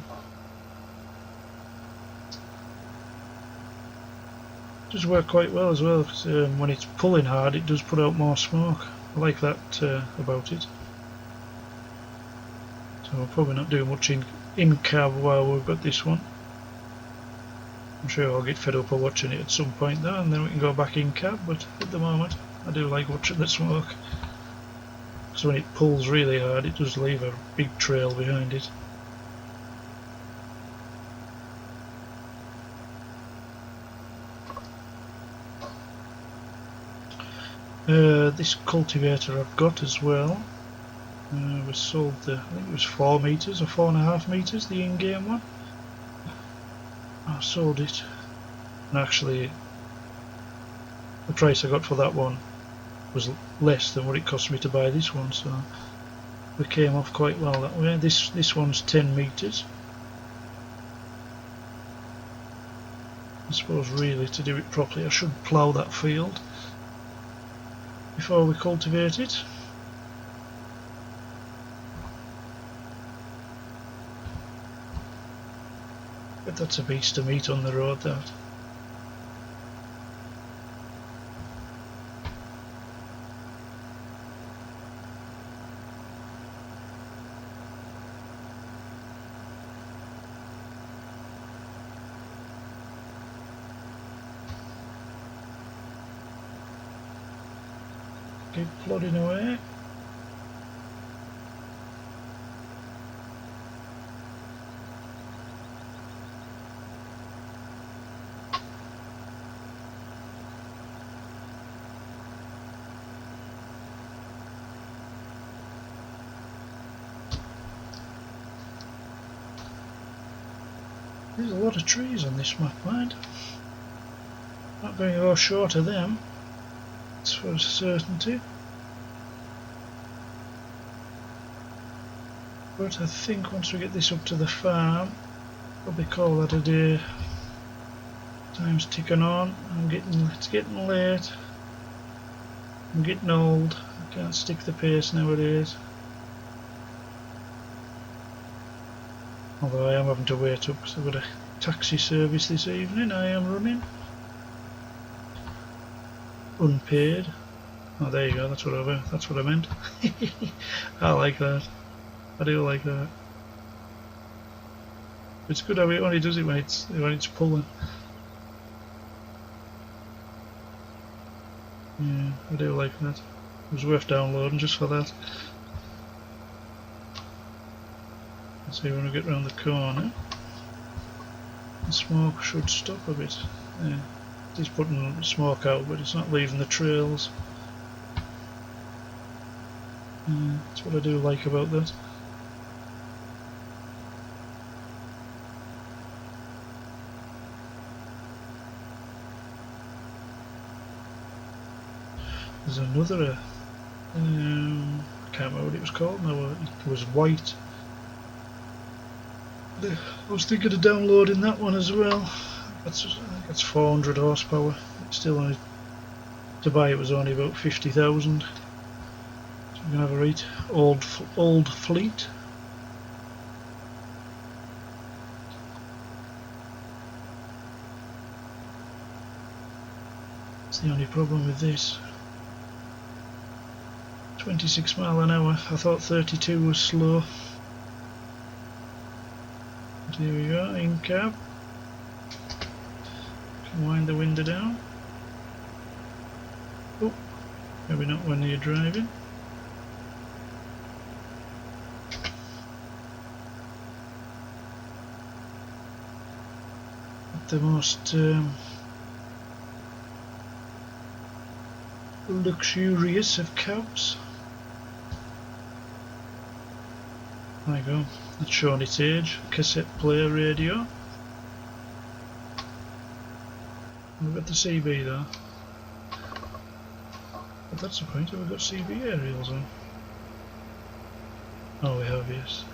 It does work quite well as well, because when it's pulling hard it does put out more smoke. I like that about it. So we'll probably not do much in cab while we've got this one. I'm sure I'll get fed up of watching it at some point though, and then we can go back in cab, but at the moment I do like watching the smoke. So when it pulls really hard it does leave a big trail behind it. This cultivator I've got as well was sold, I think it was 4 meters or 4.5 meters, the in-game one. I sold it, and actually the price I got for that one was less than what it cost me to buy this one, so we came off quite well that way. This one's 10 meters. I suppose really to do it properly I should plough that field before we cultivate it. But that's a beast to meet on the road, that. Keep plodding away. There's a lot of trees on this map, mind. Not going to go short of them. That's for a certainty. But I think once we get this up to the farm, probably call that a day. Time's ticking on. It's getting late. I'm getting old. I can't stick the pace nowadays. Although I am having to wait up because I've got a taxi service this evening. I am running. Unpaid. Oh, there you go. That's what I meant. I like that. I do like that. It's good how it only does it when it's pulling. Yeah, I do like that. It was worth downloading just for that. Let's see when we get round the corner. The smoke should stop a bit. Yeah, it's putting smoke out, but it's not leaving the trails. Yeah, that's what I do like about that. There's another, I can't remember what it was called now, it was white. I was thinking of downloading that one as well. I think that's 400 horsepower. It's still only, to buy it was only about 50,000. So you can have a read. Old Fleet. That's the only problem with this. 26 mile an hour. I thought 32 was slow. And here we go, in cab. Can wind the window down. Oh, maybe not when you're driving. Not the most luxurious of cabs. There you go, it's showing its age. Cassette player radio. We've got the CB though. But that's the point, have we got CB aerials on? Oh, we have, yes.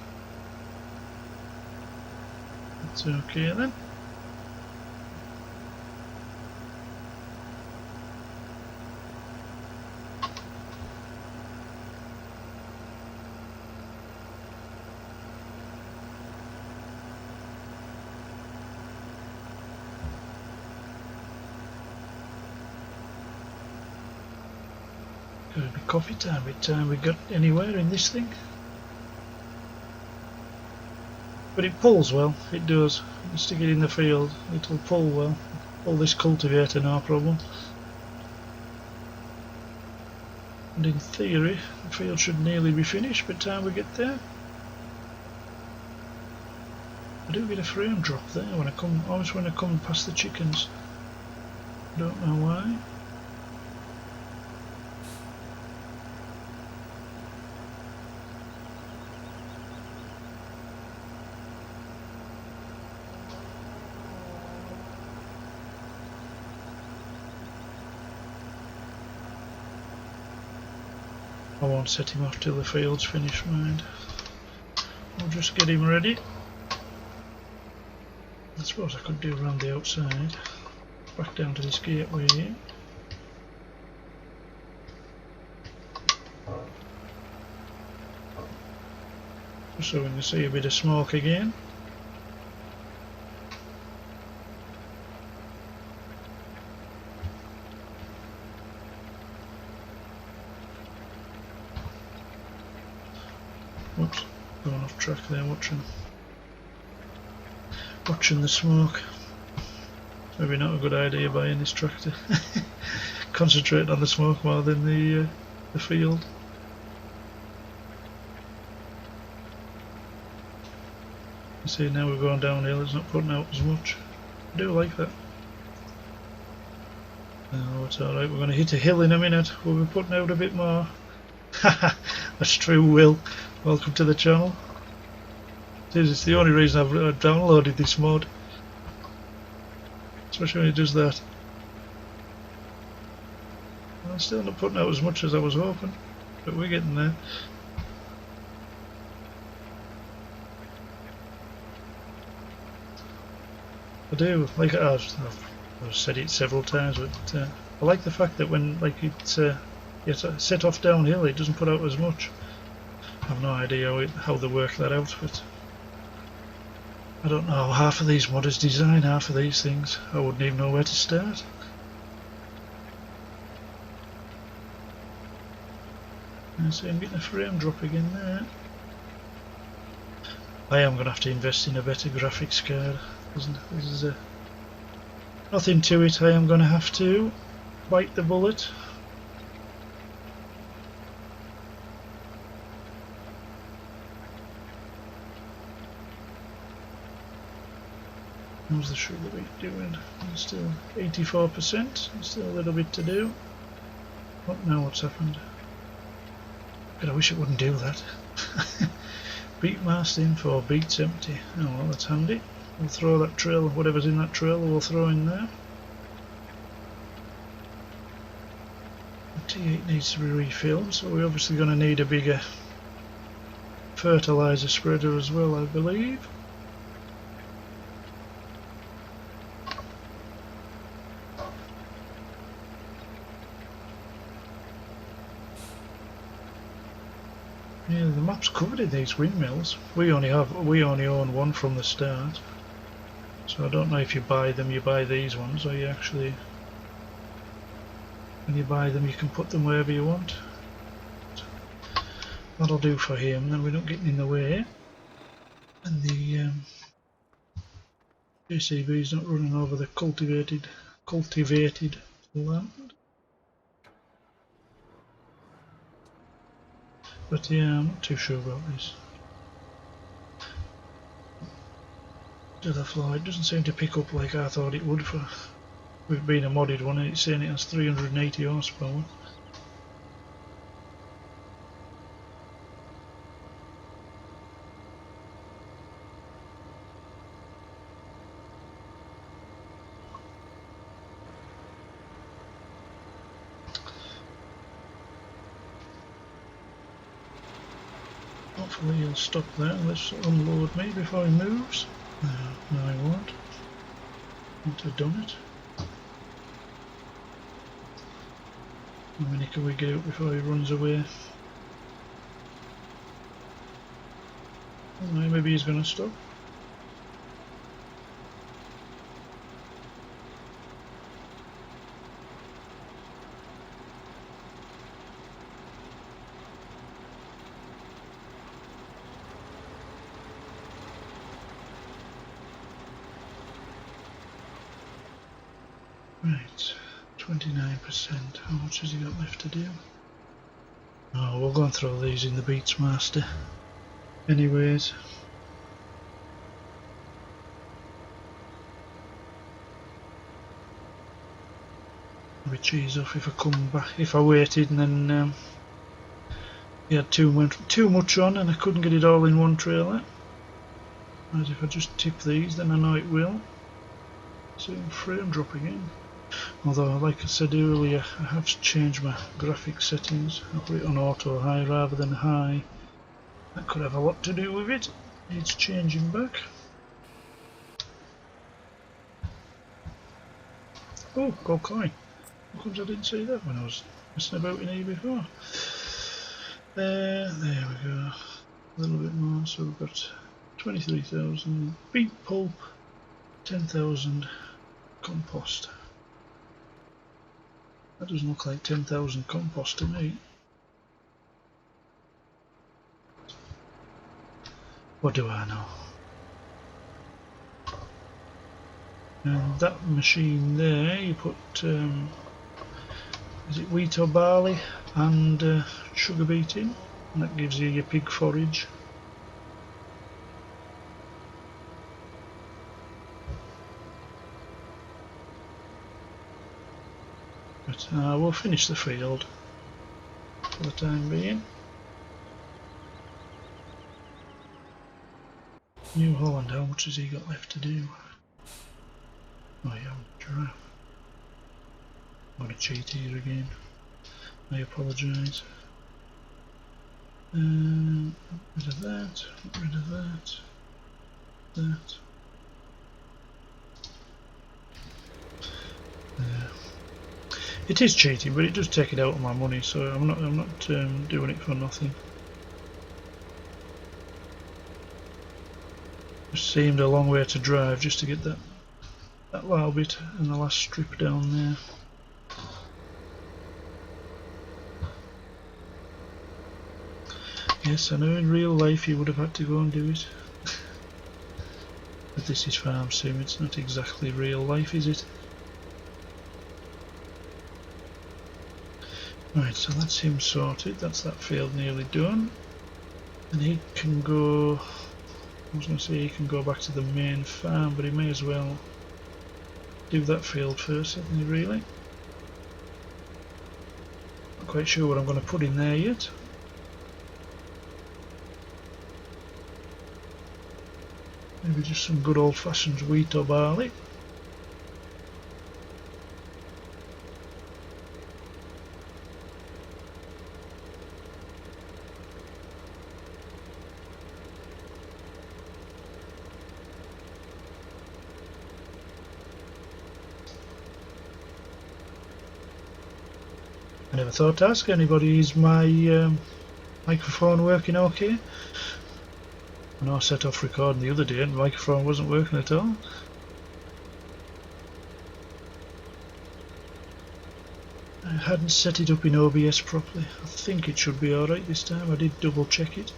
That's okay then. Gotta be coffee time by the time we got anywhere in this thing. But it pulls well, it does. You stick it in the field, it'll pull well. Pull this cultivator, no problem. And in theory, the field should nearly be finished by the time we get there. I do get a frame drop there always when I come past the chickens. Don't know why. I won't set him off till the field's finished, mind. I'll just get him ready. I suppose I could do around the outside. Back down to this gateway here. Just so we can see a bit of smoke again. Whoops, going off track there, watching the smoke. Maybe not a good idea buying this tractor. Concentrate on the smoke more than the field. You see, now we're going downhill, it's not putting out as much. I do like that. Oh, it's alright, we're going to hit a hill in a minute. We'll be putting out a bit more. Haha, that's true, Will. Welcome to the channel. It's the only reason I've downloaded this mod. Especially when it does that. I'm still not putting out as much as I was hoping, but we're getting there. I do like it. I've said it several times, but I like the fact that when it's set off downhill, it doesn't put out as much. I have no idea how they work that out, but I don't know how half of these modders design half of these things. I wouldn't even know where to start. I see I'm getting a frame drop again there. I am going to have to invest in a better graphics card. This is nothing to it. I am going to have to bite the bullet. How's the sugar beet doing? It's still 84%. Still a little bit to do. What now? What's happened? God, I wish it wouldn't do that. Beat masked info, beat's empty. Oh well, that's handy. We'll throw that trail, whatever's in that trail, we'll throw in there. The T8 needs to be refilled, so we're obviously going to need a bigger fertilizer spreader as well, I believe. Yeah, the map's covered in these windmills. We only own one from the start. So I don't know if you buy them, you buy these ones, or you actually, when you buy them, you can put them wherever you want. That'll do for him, then we're not getting in the way. And the JCB's not running over the cultivated land. But yeah, I'm not too sure about this. The flow, it doesn't seem to pick up like I thought it would for with being a modded one, and it's saying it has 380 horsepower. Hopefully he'll stop there and let's unload me before he moves. No, I won't. Wouldn't have done it. How many can we get out before he runs away? Oh, maybe he's going to stop. Right, 29%. How much has he got left to do? Oh, we'll go and throw these in the Beats Master. Anyways. I'll be cheese off if I come back. If I waited and then he had too much on and I couldn't get it all in one trailer. Whereas if I just tip these, then I know it will. See, frame drop again. Although, like I said earlier, I have changed my graphics settings. I put it on auto high rather than high. That could have a lot to do with it. It's changing back. Oh, gold coin. How comes I didn't see that when I was messing about in here before? There we go. A little bit more, so we've got 23,000 beet pulp, 10,000 compost. That doesn't look like 10,000 compost to me. What do I know? And that machine there, you put, is it wheat or barley and sugar beet in, and that gives you your pig forage. But we'll finish the field for the time being. New Holland, how much has he got left to do? Oh yeah, giraffe. I'm going to cheat here again. I apologise. Rid of that, rid of that, that. There. It is cheating, but it does take it out of my money, so I'm not doing it for nothing. Just seemed a long way to drive just to get that low bit and the last strip down there. Yes, I know in real life you would have had to go and do it. But this is farm sim, it's not exactly real life, is it? Right, so that's him sorted, that's that field nearly done. And he can go, I was going to say he can go back to the main farm, but he may as well do that field first, hasn't he, really? Not quite sure what I'm going to put in there yet. Maybe just some good old-fashioned wheat or barley. I never thought to ask anybody, is my microphone working okay? I know I set off recording the other day and the microphone wasn't working at all. I hadn't set it up in OBS properly. I think it should be alright this time. I did double check it.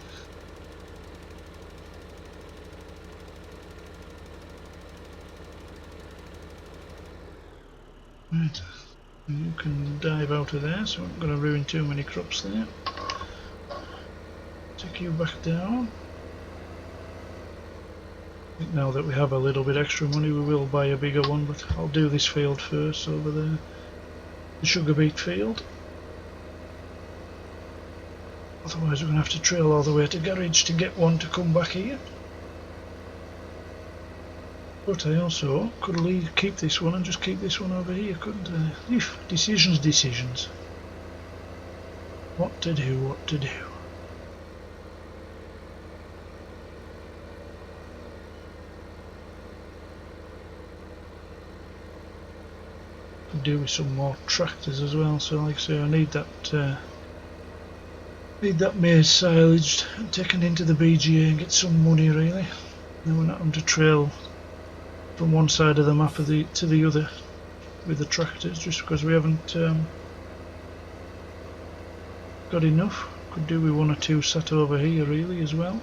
Right, you can dive out of there, so I'm not going to ruin too many crops there. Take you back down. I think now that we have a little bit extra money we will buy a bigger one, but I'll do this field first over there. The sugar beet field. Otherwise we're going to have to trail all the way to garage to get one to come back here. But I also could keep this one and just keep this one over here, couldn't I? Decisions. What to do. Could do with some more tractors as well, so like I say I need that maize silaged and taken into the BGA and get some money really. Then we're not having to trail from one side of the map to the other with the tractors just because we haven't got enough. Could do with one or two sat over here really as well.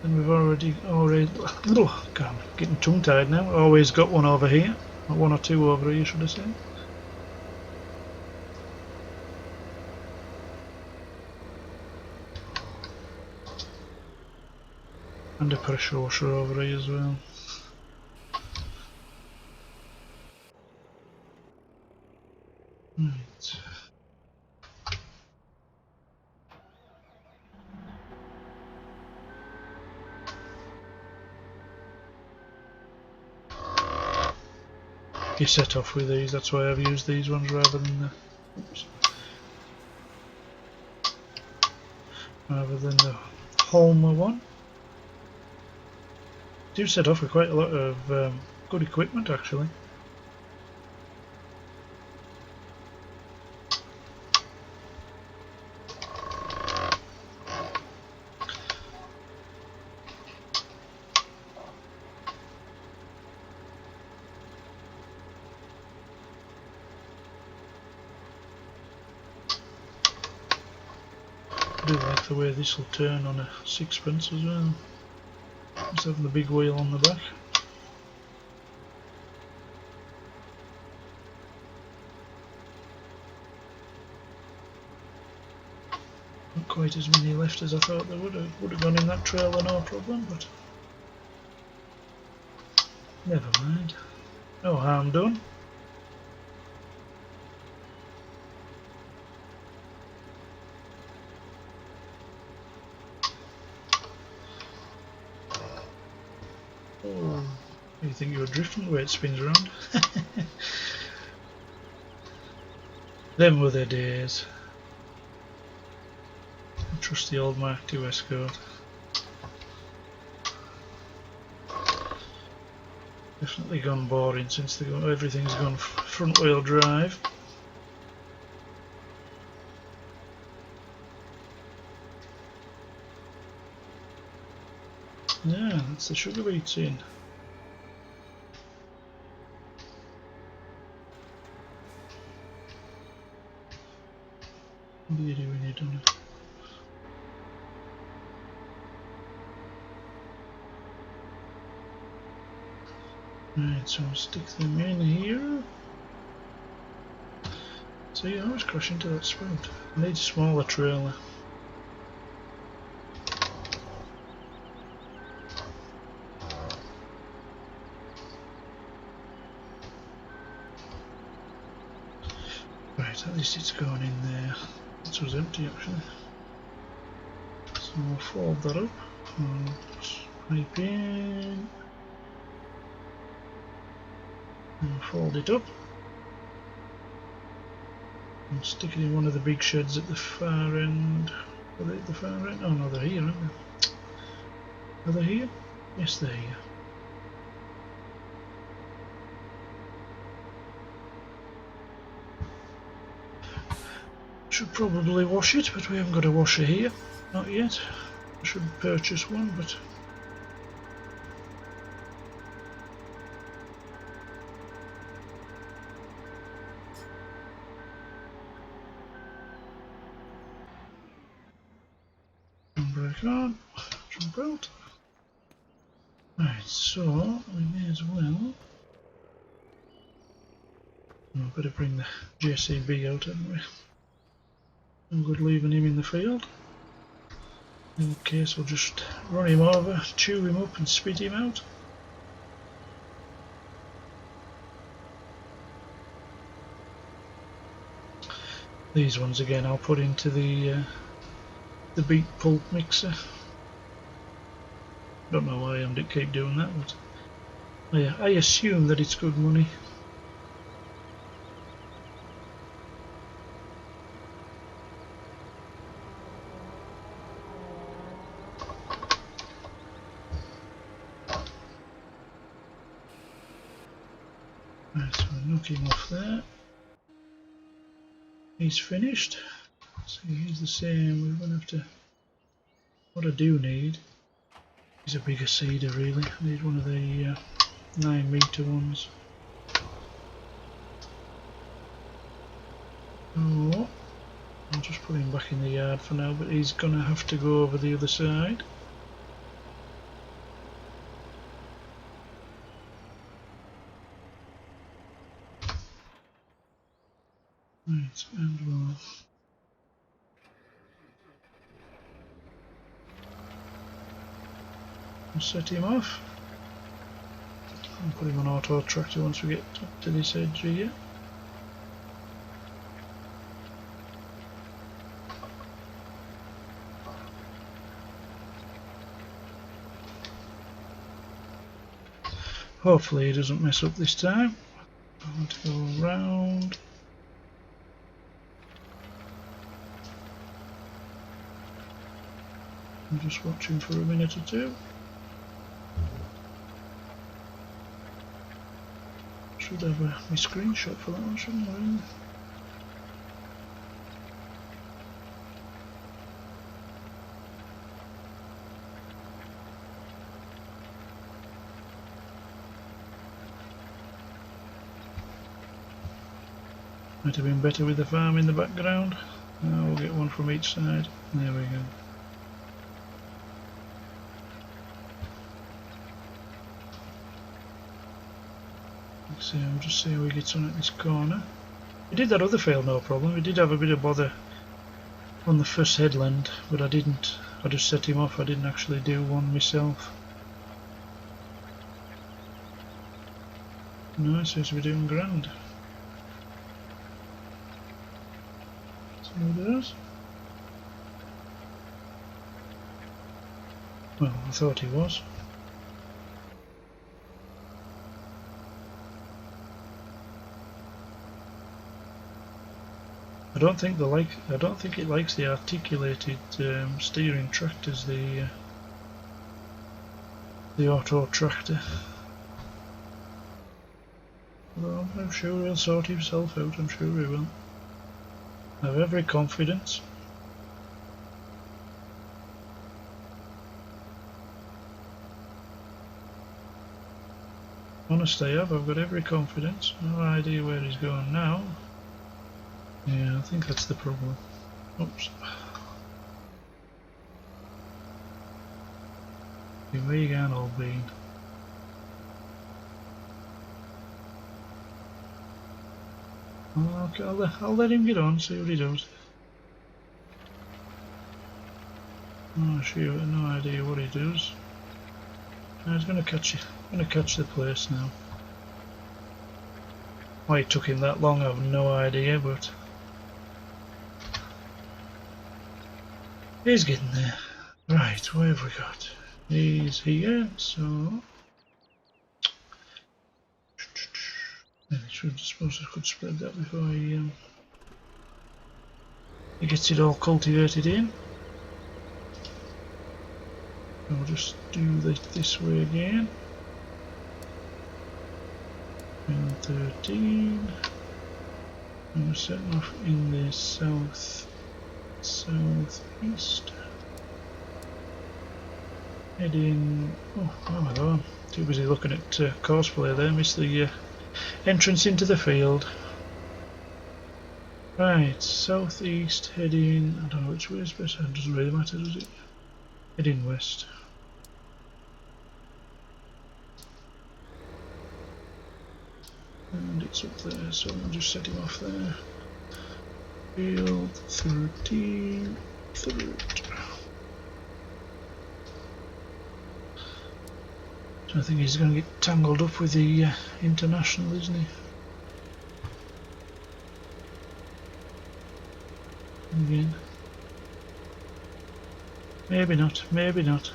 And we've already God, I'm getting tongue tied now. Always got one over here. One or two over here, should I say. And a pressure washer over here as well. Right. You set off with these, that's why I've used these ones rather than the Holmer one. Do set off with quite a lot of good equipment actually. I do like the way this will turn on a sixpence as well. Just having the big wheel on the back. Not quite as many left as I thought there would have gone in that trailer, no problem, but never mind. No harm done. Oh, you think you were drifting the way it spins around? Them were the days. I trust the old Mark II Escort. Definitely gone boring since everything's gone front wheel drive. Yeah, that's the sugar beets in. What do you do when you're done? Right, so I'll stick them in here. See, I always crash into that spout. I need a smaller trailer. Right, at least it's gone in there. This was empty actually. So we'll fold that up. Pipe in. And fold it up. And stick it in one of the big sheds at the far end. Are they at the far end? Oh no, they're here, aren't they? Are they here? Yes, they're here. Should probably wash it, but we haven't got a washer here. Not yet. I should purchase one, but back on, jump out. Right, so we may as well. Oh, better bring the JCB out, haven't we? No good leaving him in the field. In case we'll just run him over, chew him up and spit him out. These ones again I'll put into the beet pulp mixer. Don't know why I keep doing that, but I assume that it's good money. Right, so knock him off there. He's finished. So he's the same. We're going to have to. What I do need is a bigger seeder, really. I need one of the 9-metre ones. Oh, I'll just put him back in the yard for now, but he's going to have to go over the other side. Right, and we'll set him off. I'll put him on auto tractor once we get up to this edge here. Hopefully he doesn't mess up this time. I want to go round. I'm just watching for a minute or two. Should have my screenshot for that one, shouldn't I? Might have been better with the farm in the background. We'll get one from each side. There we go. See, I'm just seeing how he gets on at this corner. He did that other field no problem. He did have a bit of bother on the first headland, but I didn't. I just set him off. I didn't actually do one myself. No, it seems to be doing grand. See how it does. Well, I thought he was. I don't think it likes the articulated steering tractors, the auto tractor. Well, I'm sure he'll sort himself out. I'm sure he will. I have every confidence. Honest I have, I've got every confidence. No idea where he's going now. Yeah, I think that's the problem. Oops. Where you going, old bean? Oh, okay, I'll let him get on, see what he does. Oh shoot, no idea what he does. No, he's gonna catch the place now. Why it took him that long, I have no idea, but he's getting there. Right, what have we got? He's here, so maybe I suppose I could spread that before he gets it all cultivated in. I'll just do this way again. And 13. And we're setting off in the southeast. Heading. Oh my god! Too busy looking at cosplay there. Missed the entrance into the field. Right, southeast. Heading. I don't know which way is better. It doesn't really matter, does it? Heading west. And it's up there, so I'll just set him off there. Field 13, third. So I think he's going to get tangled up with the international, isn't he? Again. Maybe not, maybe not.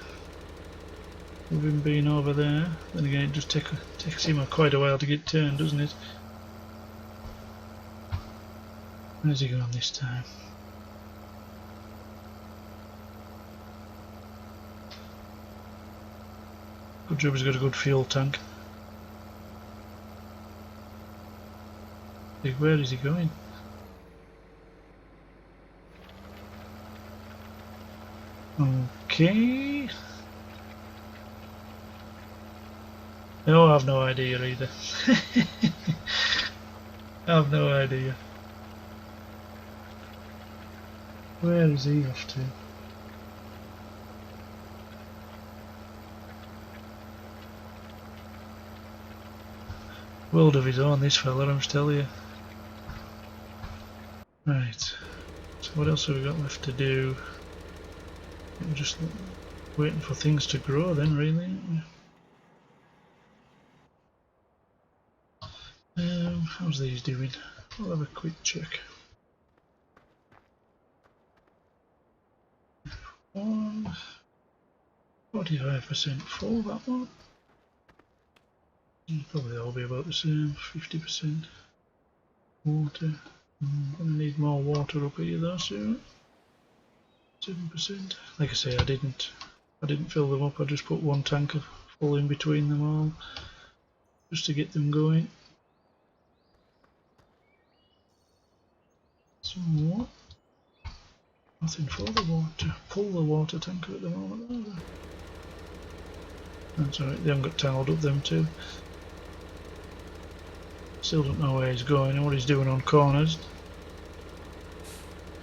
With him being over there, then again it just takes him quite a while to get turned, doesn't it? Where's he going this time? Good job he's got a good fuel tank. Where is he going? Okay. No, I have no idea either. I have no idea. Where is he off to? World of his own, this fella, I'm just telling you. Right. So what else have we got left to do? We're just waiting for things to grow then, really, aren't we? How's these doing? I'll have a quick check. 45% full, that one. Probably all be about the same, 50%. Water. I'm gonna need more water up here though soon. 7%. Like I say, I didn't fill them up, I just put one tanker full in between them all, just to get them going. So, nothing for the water. Pull the water tanker at the moment either. That's alright, they haven't got tangled up them too. Still don't know where he's going and what he's doing on corners.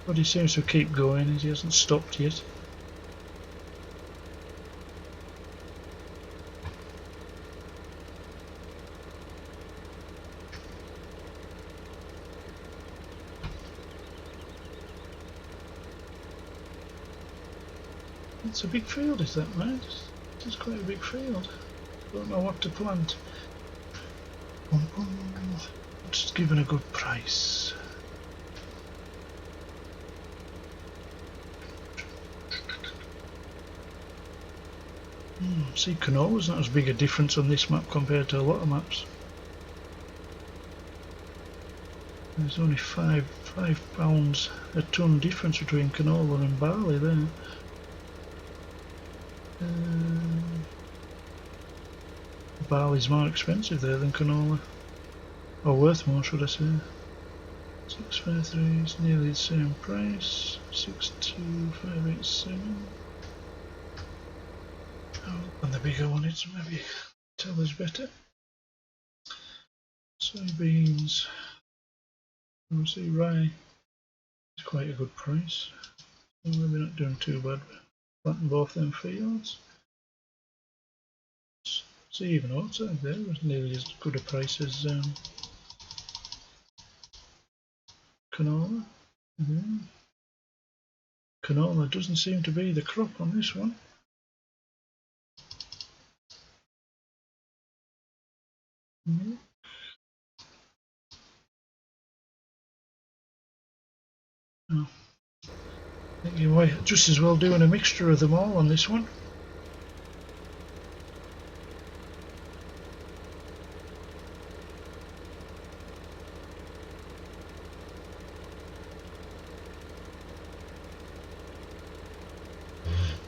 But he seems to keep going as he hasn't stopped yet. It's a big field, is that right? It's quite a big field. Don't know what to plant. Just given a good price. See, canola's not as big a difference on this map compared to a lot of maps. There's only £5 a tonne difference between canola and barley there. Barley's more expensive there than canola, or worth more, should I say. 653 is nearly the same price. 62587. Oh, and the bigger one is maybe tell us better. Soybeans. We'll see rye. It's quite a good price. So maybe not doing too bad. Planting both them fields. See, even outside there was nearly as good a price as canola. Canola doesn't seem to be the crop on this one. Oh. I think you might just as well doing a mixture of them all on this one.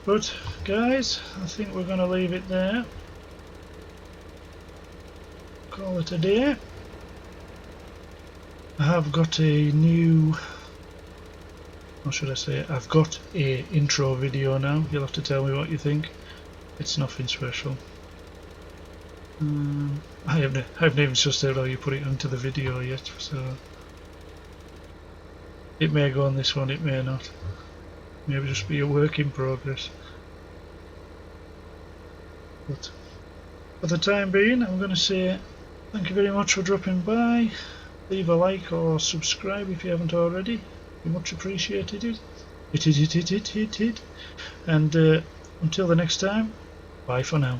But guys, I think we're going to leave it there. Call it a day. I have got a new, or should I say, I've got a intro video now. You'll have to tell me what you think. It's nothing special. I haven't even sussed out how you put it into the video yet, so it may go on this one, it may not. Maybe just be a work in progress. But for the time being, I'm going to say thank you very much for dropping by. Leave a like or subscribe if you haven't already. Be much appreciated. Hit. And until the next time, bye for now.